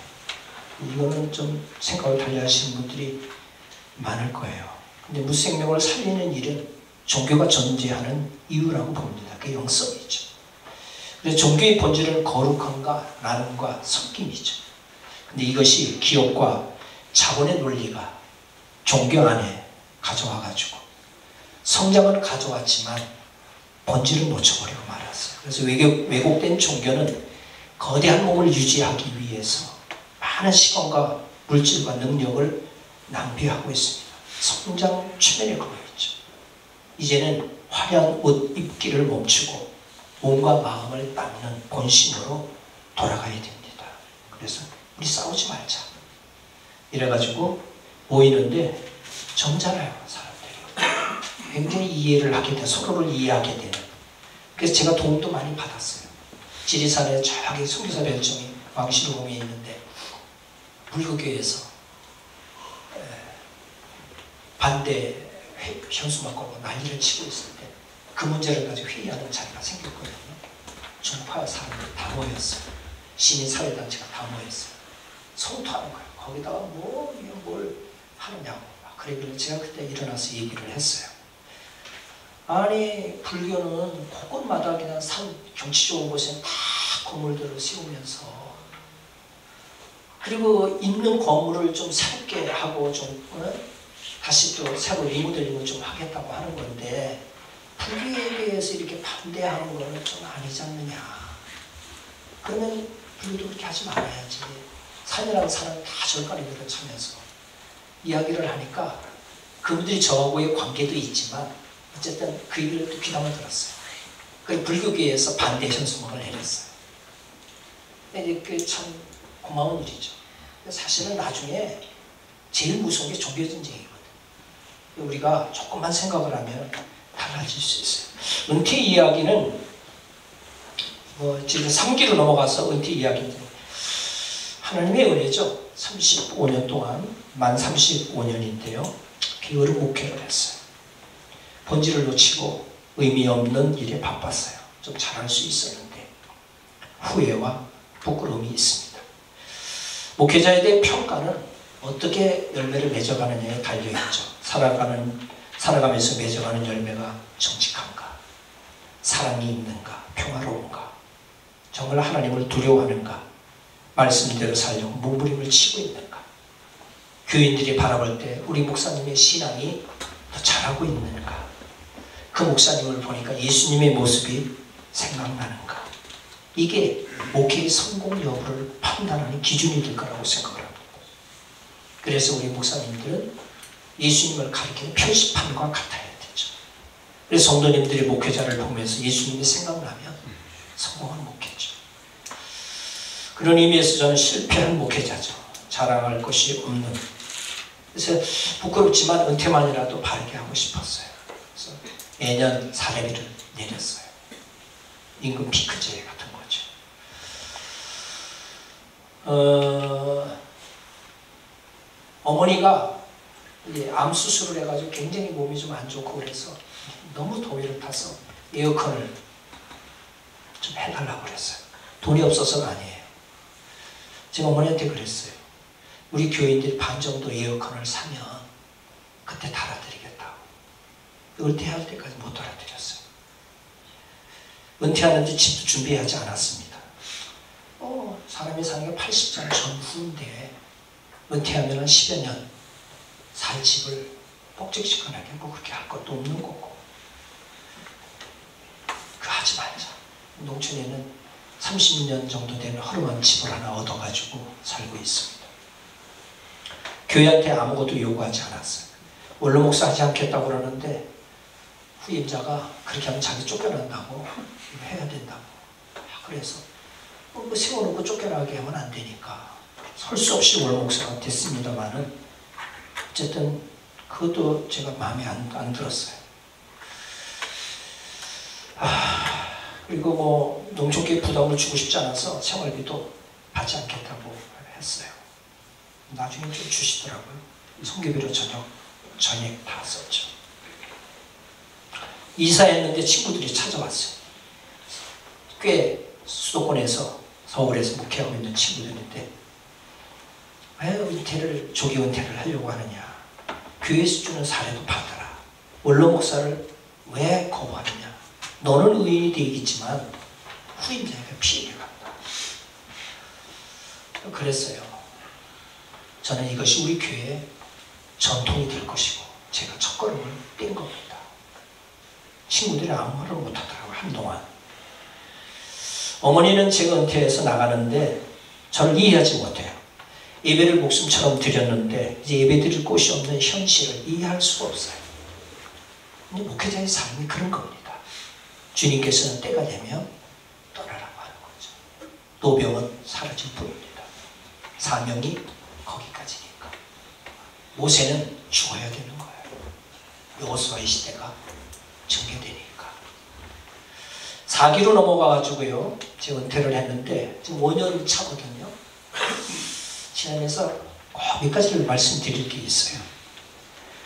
이거는 좀 생각을 달리 하시는 분들이 많을 거예요. 근데 무생명을 살리는 일은 종교가 존재하는 이유라고 봅니다. 그 영성이죠. 그래서 종교의 본질은 거룩함과 나눔과 섬김이죠. 근데 이것이 기업과 자본의 논리가 종교 안에 가져와가지고 성장은 가져왔지만 본질을 놓쳐버리고 말았어요. 그래서 왜곡된 종교는 거대한 몸을 유지하기 위해서 많은 시간과 물질과 능력을 낭비하고 있습니다. 성장 최면에 걸려 있죠. 이제는 화려한 옷 입기를 멈추고 몸과 마음을 닦는 본심으로 돌아가야 됩니다. 그래서 우리 싸우지 말자. 이래가지고 모이는데 점잖아요, 사람들이. 굉장히 이해를 하게 돼, 서로를 이해하게 되는. 그래서 제가 도움도 많이 받았어요. 지리산에 저기 성교사 별정이 왕실공에 있는데 불교계에서 반대 현수막 걸고 난리를 치고 있을 때 그 문제를 가지고 회의하는 자리가 생겼거든요. 종파 사람들이 다 모였어요. 시민사회단체가 다 모였어요. 성토하는 거예요. 거기다가 뭘 하느냐고. 그래 제가 그때 일어나서 얘기를 했어요. 아니 불교는 곳곳마다 그냥 산 경치 좋은 곳에 다 건물들을 세우면서 그리고 있는 건물을 좀 새롭게 하고 좀 다시 또 새로 리모델링을 좀 하겠다고 하는 건데 불교에 대해서 이렇게 반대하는 거는 좀 아니지 않느냐. 그러면 불교도 그렇게 하지 말아야지. 산이라는 사람은 다 절간이들을 차면서 이야기를 하니까 그분들이 저하고의 관계도 있지만 어쨌든 그 얘기를 또 귀담아 들었어요. 그래서 불교계에서 반대 현수막을 내렸어요. 이게 참 고마운 일이죠. 사실은 나중에 제일 무서운 게 종교전쟁이거든. 우리가 조금만 생각을 하면 달라질 수 있어요. 은퇴 이야기는 지금 3기로 넘어가서 은퇴 이야기인데 하나님의 은혜죠. 35년 동안 만 35년인데요. 게으른 목회를 했어요. 본질을 놓치고 의미 없는 일에 바빴어요. 좀 잘할 수 있었는데 후회와 부끄러움이 있습니다. 목회자에 대한 평가는 어떻게 열매를 맺어가느냐에 달려있죠. 살아가면서 맺어가는 열매가 정직한가, 사랑이 있는가, 평화로운가, 정말 하나님을 두려워하는가, 말씀대로 살려고 몸부림을 치고 있는가, 교인들이 바라볼 때 우리 목사님의 신앙이 더 잘하고 있는가, 그 목사님을 보니까 예수님의 모습이 생각나는가. 이게 목회의 성공 여부를 판단하는 기준이 될 거라고 생각을 합니다. 그래서 우리 목사님들은 예수님을 가리키는 표시판과 같아야 되죠. 그래서 성도님들이 목회자를 보면서 예수님이 생각나면 성공한 목회죠. 그런 의미에서 저는 실패한 목회자죠. 자랑할 것이 없는. 그래서 부끄럽지만 은퇴만이라도 바르게 하고 싶었어요. 그래서 매년 사례비를 내렸어요. 임금 피크제 같은 거죠. 어머니가 암 수술을 해가지고 굉장히 몸이 좀 안 좋고 그래서 너무 더위를 타서 에어컨을 좀 해달라고 그랬어요. 돈이 없어서가 아니에요. 제가 어머니한테 그랬어요. 우리 교인들이 반 정도 에어컨을 사면 그때 달아드리겠다고. 은퇴할 때까지 못 달아드렸어요. 은퇴하는데 집도 준비하지 않았습니다. 사람이 사는 게 80장 전후인데 은퇴하면 10여 년 살 집을 복직시켜나게 뭐 그렇게 할 것도 없는 거고. 그 하지 말자. 농촌에는 30년 정도 되는 허름한 집을 하나 얻어가지고 살고 있습니다. 교회한테 아무것도 요구하지 않았어요. 원로 목사 하지 않겠다고 그러는데 후임자가 그렇게 하면 자기 쫓겨난다고 해야 된다고. 그래서 세워놓고 쫓겨나게 하면 안 되니까 설 수 없이 원로 목사가 됐습니다만은 어쨌든 그것도 제가 마음에 안 들었어요. 그리고 농촌계 부담을 주고 싶지 않아서 생활비도 받지 않겠다고 했어요. 나중에 좀 주시더라고요. 성교비로 전액 다 썼죠. 이사했는데 친구들이 찾아왔어요. 꽤 수도권에서 서울에서 목회하고 있는 친구들인데 왜 조기 은퇴를 하려고 하느냐. 교회에서 주는 사례도 받아라. 원로 목사를 왜 거부하느냐. 너는 의인이 되겠지만 후임자에게 피해를 간다. 그랬어요. 저는 이것이 우리 교회의 전통이 될 것이고 제가 첫걸음을 뗀 겁니다. 친구들이 아무 말을 못하더라고요. 한동안. 어머니는 제가 은퇴해서 나가는데 저를 이해하지 못해요. 예배를 목숨처럼 드렸는데 이제 예배 드릴 곳이 없는 현실을 이해할 수가 없어요. 근데 목회자의 삶이 그런 겁니다. 주님께서는 때가 되면 떠나라고 하는 거죠. 노병은 사라질 뿐입니다. 사명이 거기까지니까. 모세는 죽어야 되는 거예요. 여호수아의 시대가 전개되니까. 4기로 넘어가가지고요. 제가 은퇴를 했는데 지금 5년 차거든요. 지나면서 꼭 몇 가지를 말씀드릴 게 있어요.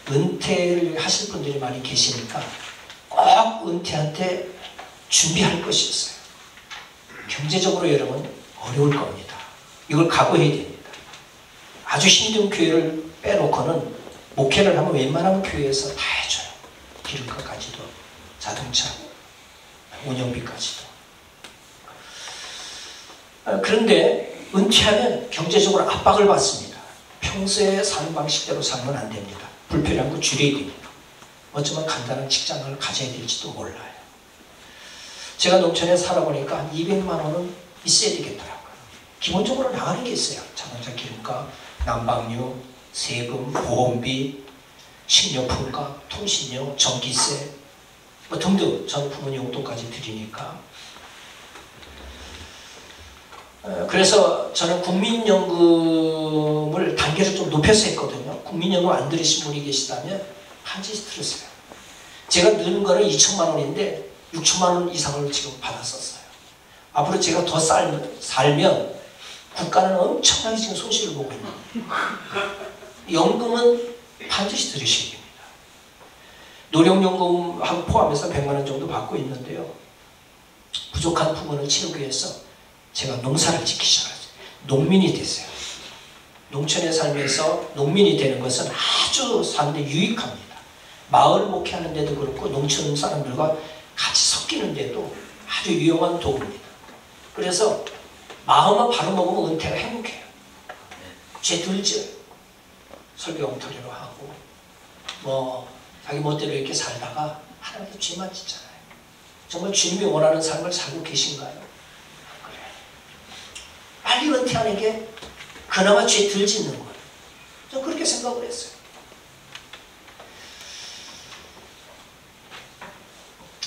은퇴를 하실 분들이 많이 계시니까 꼭 은퇴한테 준비할 것이 있어요. 경제적으로 여러분 어려울 겁니다. 이걸 각오해야 됩니다. 아주 힘든 교회를 빼놓고는 목회를 하면 웬만하면 교회에서 다 해줘요. 기름값까지도, 자동차, 운영비까지도. 그런데 은퇴하면 경제적으로 압박을 받습니다. 평소에 사는 방식대로 살면 안 됩니다. 불필요한 거 줄여야 됩니다. 어쩌면 간단한 직장을 가져야 될지도 몰라요. 제가 농촌에 살아보니까 한 200만 원은 있어야 되겠더라고요. 기본적으로 나가는 게 있어요. 자동차 기름값, 난방료, 세금, 보험비, 식료품값, 통신료, 전기세 뭐 등등 전 부모님 용돈까지 드리니까. 그래서 저는 국민연금을 단계를 좀 높여서 했거든요. 국민연금 안 들으신 분이 계시다면 한지 들으세요. 제가 넣은 거는 2천만 원인데 6천만 원 이상을 지금 받았었어요. 앞으로 제가 더 살면 국가는 엄청나게 지금 손실을 보고 있는 거예요. 연금은 반드시 들으셔야 됩니다. 노령연금하고 포함해서 100만 원 정도 받고 있는데요. 부족한 부분을 채우기 위해서 제가 농사를 짓기 시작했어요. 농민이 됐어요. 농촌에 살면서 농민이 되는 것은 아주 사는데 유익합니다. 마을 목회하는 데도 그렇고 농촌 사람들과 같이 섞이는데도 아주 유용한 도구입니다. 그래서 마음만 바로 먹으면 은퇴가 행복해요. 죄 들죠. 설교 엉터리로 하고 뭐 자기 멋대로 이렇게 살다가 하나님께 죄만 짓잖아요. 정말 주님이 원하는 삶을 살고 계신가요? 빨리 은퇴하는 게 그나마 죄 덜 짓는 거예요. 저는 그렇게 생각을 했어요.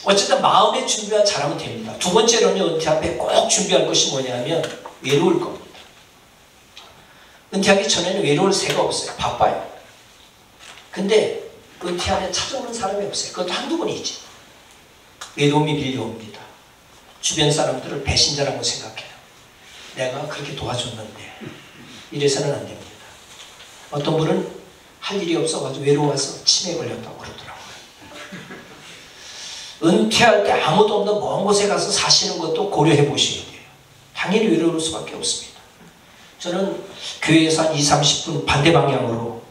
어쨌든 마음의 준비가 잘하면 됩니다. 두 번째로는 은퇴 앞에 꼭 준비할 것이 뭐냐면 외로울 겁니다. 은퇴하기 전에는 외로울 새가 없어요. 바빠요. 근데 은퇴하면 찾아오는 사람이 없어요. 그것도 한두 번이지. 외로움이 밀려옵니다. 주변 사람들을 배신자라고 생각해요. 내가 그렇게 도와줬는데 이래서는 안 됩니다. 어떤 분은 할 일이 없어가지고 외로워서 치매에 걸렸다고 그러더라고요. 은퇴할 때 아무도 없는 먼 곳에 가서 사시는 것도 고려해 보셔야 돼요. 당연히 외로울 수밖에 없습니다. 저는 교회에서 한 20-30분 반대 방향으로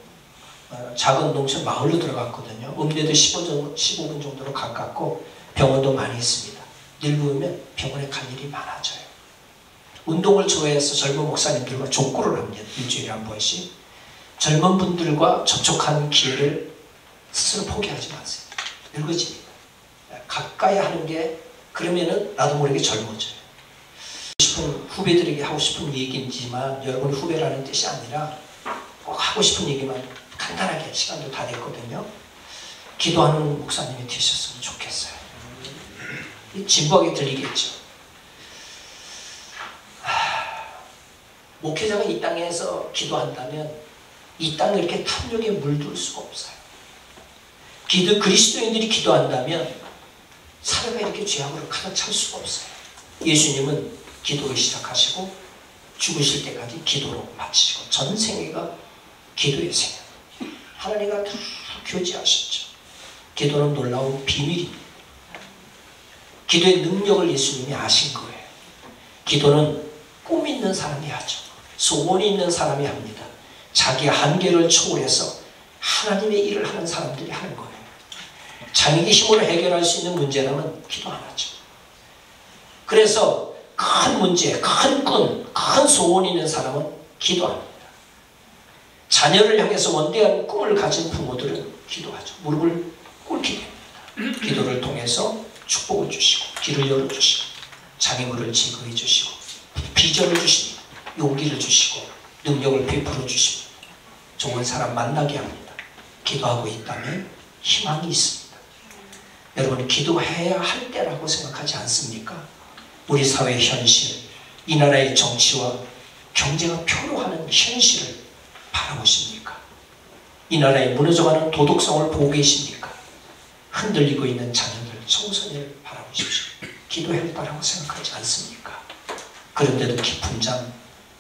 작은 농촌 마을로 들어갔거든요. 읍내도 15분 정도로 가깝고 병원도 많이 있습니다. 늙으면 병원에 갈 일이 많아져요. 운동을 좋아해서 젊은 목사님들과 족구를 합니다. 일주일에 한 번씩. 젊은 분들과 접촉하는 기회를 스스로 포기하지 마세요. 늙어집니다. 가까이 하는 게 그러면은 나도 모르게 젊어져요. 후배들에게 하고 싶은 얘기이지만 여러분 후배라는 뜻이 아니라 꼭 하고 싶은 얘기만 간단하게 시간도 다 됐거든요. 기도하는 목사님이 되셨으면 좋겠어요. 진부하게 들리겠죠. 목회자가 이 땅에서 기도한다면 이 땅을 이렇게 탐욕에 물들 수가 없어요. 그리스도인들이 기도한다면 사회가 이렇게 죄악으로 가득 찰 수가 없어요. 예수님은 기도를 시작하시고 죽으실 때까지 기도로 마치시고 전 생애가 기도의 생애. 하나님과 다 교제하셨죠. 기도는 놀라운 비밀입니다. 기도의 능력을 예수님이 아신 거예요. 기도는 꿈 있는 사람이 하죠. 소원이 있는 사람이 합니다. 자기 한계를 초월해서 하나님의 일을 하는 사람들이 하는 거예요. 자기 힘으로 해결할 수 있는 문제라면 기도 안 하죠. 그래서 큰 문제, 큰 꿈, 큰 소원이 있는 사람은 기도합니다. 자녀를 향해서 원대한 꿈을 가진 부모들은 기도하죠. 무릎을 꿇게 됩니다. 기도를 통해서 축복을 주시고 길을 열어주시고 장애물을 제거해 주시고 비전을 주십니다. 용기를 주시고 능력을 베풀어 주십니다. 좋은 사람 만나게 합니다. 기도하고 있다면 희망이 있습니다. 여러분, 기도해야 할 때라고 생각하지 않습니까? 우리 사회의 현실, 이 나라의 정치와 경제가 표로하는 현실을 바라보십니까? 이 나라의 무너져가는 도덕성을 보고 계십니까? 흔들리고 있는 자녀들, 청소년을 바라보십시오. 기도해야 한다고 생각하지 않습니까? 그런데도 깊은 잠,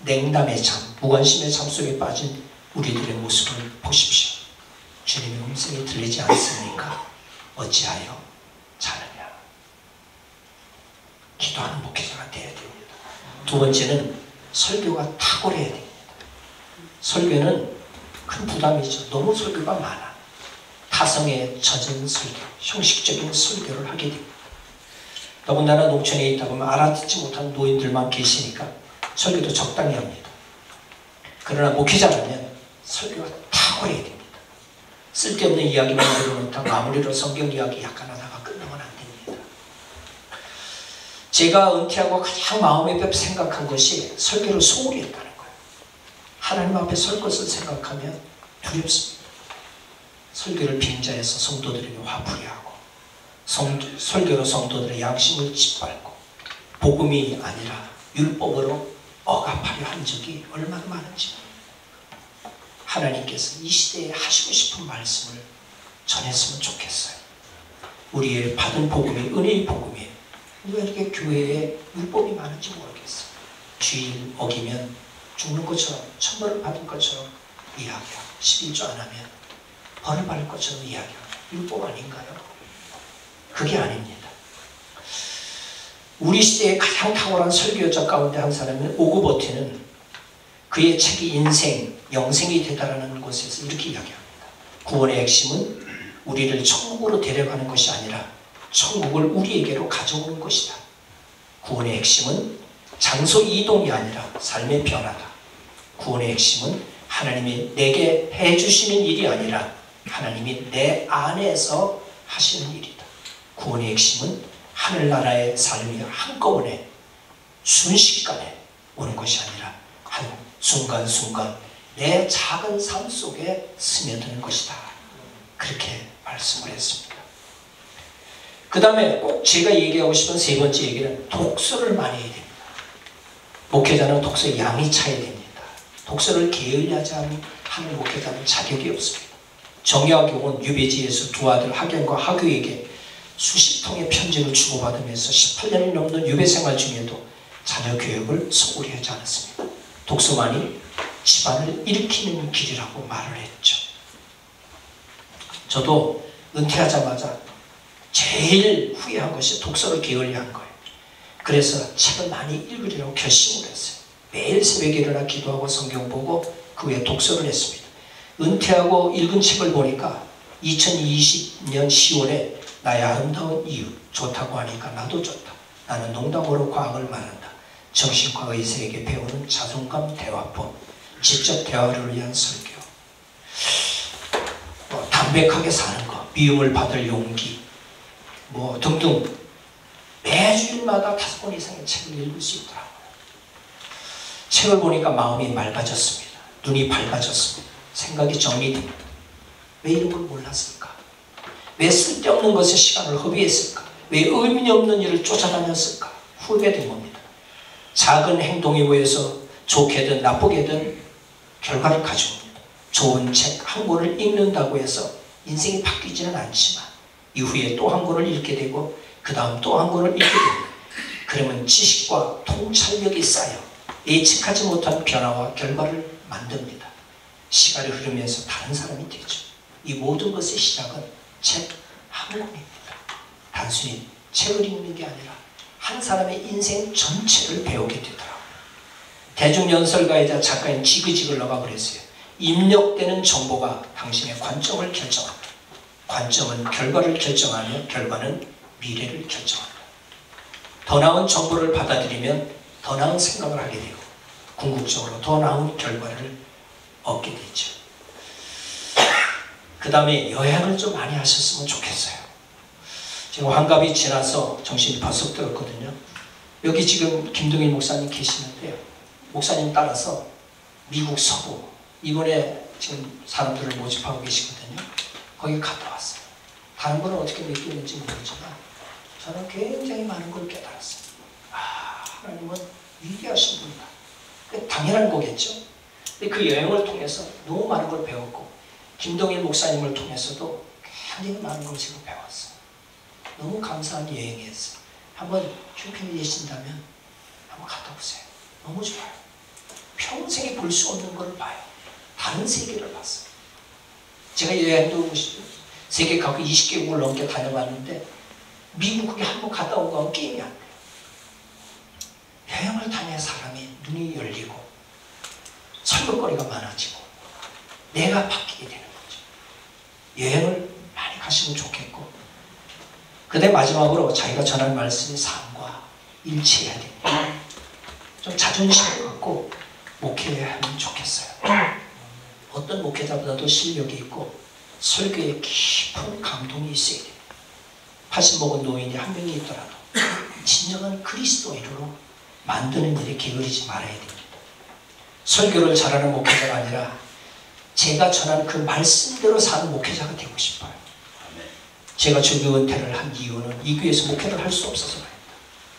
냉담의 잠, 무관심의 잠 속에 빠진 우리들의 모습을 보십시오. 주님의 음성이 들리지 않습니까? 어찌하여 자느냐? 기도하는 목회자가 되어야 됩니다. 두 번째는 설교가 탁월해야 됩니다. 설교는 큰 부담이죠. 너무 설교가 많아. 타성에 젖은 설교, 형식적인 설교를 하게 됩니다. 더군다나 농촌에 있다 보면 알아듣지 못한 노인들만 계시니까 설교도 적당히 합니다. 그러나 목회자라면 설교가 탁월해야 됩니다. 쓸데없는 이야기만 들어놓다 마무리로 성경 이야기 약간 하다가 끝나면 안 됩니다. 제가 은퇴하고 가장 마음에 생각한 것이 설교를 소홀히 했다는 거예요. 하나님 앞에 설 것을 생각하면 두렵습니다. 설교를 빙자해서 성도들에게 화풀이 하고 설교로 성도들의 양심을 짓밟고 복음이 아니라 율법으로 억압하려 한 적이 얼마나 많은지. 하나님께서 이 시대에 하시고 싶은 말씀을 전했으면 좋겠어요. 우리의 받은 복음이 은혜의 복음이에요. 왜 이렇게 교회에 율법이 많은지 모르겠어요. 주일 어기면 죽는 것처럼, 천벌을 받은 것처럼 이야기하고 11조 안 하면 벌을 받을 것처럼 이야기하고 율법 아닌가요? 그게 아닙니다. 우리 시대에 가장 탁월한 설교자 가운데 한 사람은 오그버티는 그의 책이 인생, 영생이 되다라는 곳에서 이렇게 이야기합니다. 구원의 핵심은 우리를 천국으로 데려가는 것이 아니라 천국을 우리에게로 가져오는 것이다. 구원의 핵심은 장소 이동이 아니라 삶의 변화다. 구원의 핵심은 하나님이 내게 해주시는 일이 아니라 하나님이 내 안에서 하시는 일이다. 구원의 핵심은 하늘나라의 삶이 한꺼번에 순식간에 오는 것이 아니라 한 순간순간 내 작은 삶 속에 스며드는 것이다. 그렇게 말씀을 했습니다. 그 다음에 꼭 제가 얘기하고 싶은 세 번째 얘기는 독서를 많이 해야 됩니다. 목회자는 독서의 양이 차야 됩니다. 독서를 게을리하지 하는 목회자는 자격이 없습니다. 정약용은 유배지에서 두 아들 학연과 하교에게 수십 통의 편지를 주고받으면서 18년이 넘는 유배 생활 중에도 자녀 교육을 소홀히 하지 않았습니다. 독서만이 집안을 일으키는 길이라고 말을 했죠. 저도 은퇴하자마자 제일 후회한 것이 독서를 게을리한 거예요. 그래서 책을 많이 읽으려고 결심을 했어요. 매일 새벽에 일어나 기도하고 성경 보고 그 후에 독서를 했습니다. 은퇴하고 읽은 책을 보니까 2020년 10월에 나의 아름다운 이유, 좋다고 하니까 나도 좋다. 나는 농담으로 과학을 말한다. 정신과 의사에게 배우는 자존감 대화법, 지적 대화를 위한 설교, 담백하게 사는 것, 미움을 받을 용기, 등등 매주일마다 5권 이상의 책을 읽을 수 있더라고요. 책을 보니까 마음이 맑아졌습니다. 눈이 밝아졌습니다. 생각이 정리됩니다. 왜 이런 걸 몰랐을까? 왜 쓸데없는 것에 시간을 허비했을까? 왜 의미 없는 일을 쫓아다녔을까? 후회된 겁니다. 작은 행동에 의해서 좋게든 나쁘게든 결과를 가져옵니다. 좋은 책 한 권을 읽는다고 해서 인생이 바뀌지는 않지만 이후에 또 한 권을 읽게 되고 그 다음 또 한 권을 읽게 됩니다. 그러면 지식과 통찰력이 쌓여 예측하지 못한 변화와 결과를 만듭니다. 시간이 흐르면서 다른 사람이 되죠. 이 모든 것의 시작은 책 한 권입니다. 단순히 책을 읽는 게 아니라 한 사람의 인생 전체를 배우게 되더라고요. 대중연설가이자 작가인 지그지글러가 그랬어요. 입력되는 정보가 당신의 관점을 결정한다. 관점은 결과를 결정하며 결과는 미래를 결정한다. 더 나은 정보를 받아들이면 더 나은 생각을 하게 되고 궁극적으로 더 나은 결과를 얻게 되죠. 그 다음에 여행을 좀 많이 하셨으면 좋겠어요. 제가 환갑이 지나서 정신이 벌썩 들었거든요. 여기 지금 김동일 목사님 계시는데요. 목사님 따라서 미국 서부 이번에 지금 사람들을 모집하고 계시거든요. 거기 갔다 왔어요. 다른 분은 어떻게 느끼는지 모르지만 저는 굉장히 많은 걸 깨달았어요. 아, 하나님은 위대하신 분이다. 당연한 거겠죠. 근데 그 여행을 통해서 너무 많은 걸 배웠고 김동일 목사님을 통해서도 굉장히 많은 걸 제가 배웠어요. 너무 감사한 여행이었어요. 한번 형편이 되신다면 한번 갔다 오세요. 너무 좋아요. 평생에 볼 수 없는 걸 봐요. 다른 세계를 봤어요. 제가 여행도 세계 각국 20개국을 넘게 다녀봤는데 미국에 한번 갔다 온 거하고 게임이 안 돼요. 여행을 다녀야 사람이 눈이 열리고 설거거리가 많아지고 내가 바뀌게 되는 거죠. 여행을 많이 가시면 좋겠고 그다음에 마지막으로 자기가 전할 말씀이 삶과 일치해야 됩니다. 좀 자존심을 갖고 목회해야 하면 좋겠어요. 어떤 목회자보다도 실력이 있고 설교에 깊은 감동이 있어야 됩니다. 80 먹은 노인이 한 명이 있더라도 진정한 그리스도인으로 만드는 일에 게으르지 말아야 됩니다. 설교를 잘하는 목회자가 아니라 제가 전하는 그 말씀대로 사는 목회자가 되고 싶어요. 제가 주교 은퇴를 한 이유는 이 교회에서 목회를 할 수 없어서 그럽니다.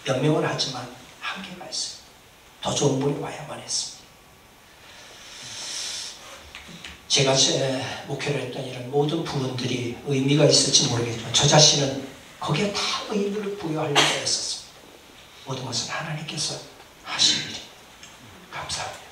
몇 명은 하지만 한계가 있어요. 더 좋은 분이 와야만 했습니다. 제가 제 목회를 했던 이런 모든 부분들이 의미가 있을지 모르겠지만 저 자신은 거기에 다 의미를 부여하려고 했었습니다. 모든 것은 하나님께서 하신 일입니다. 감사합니다.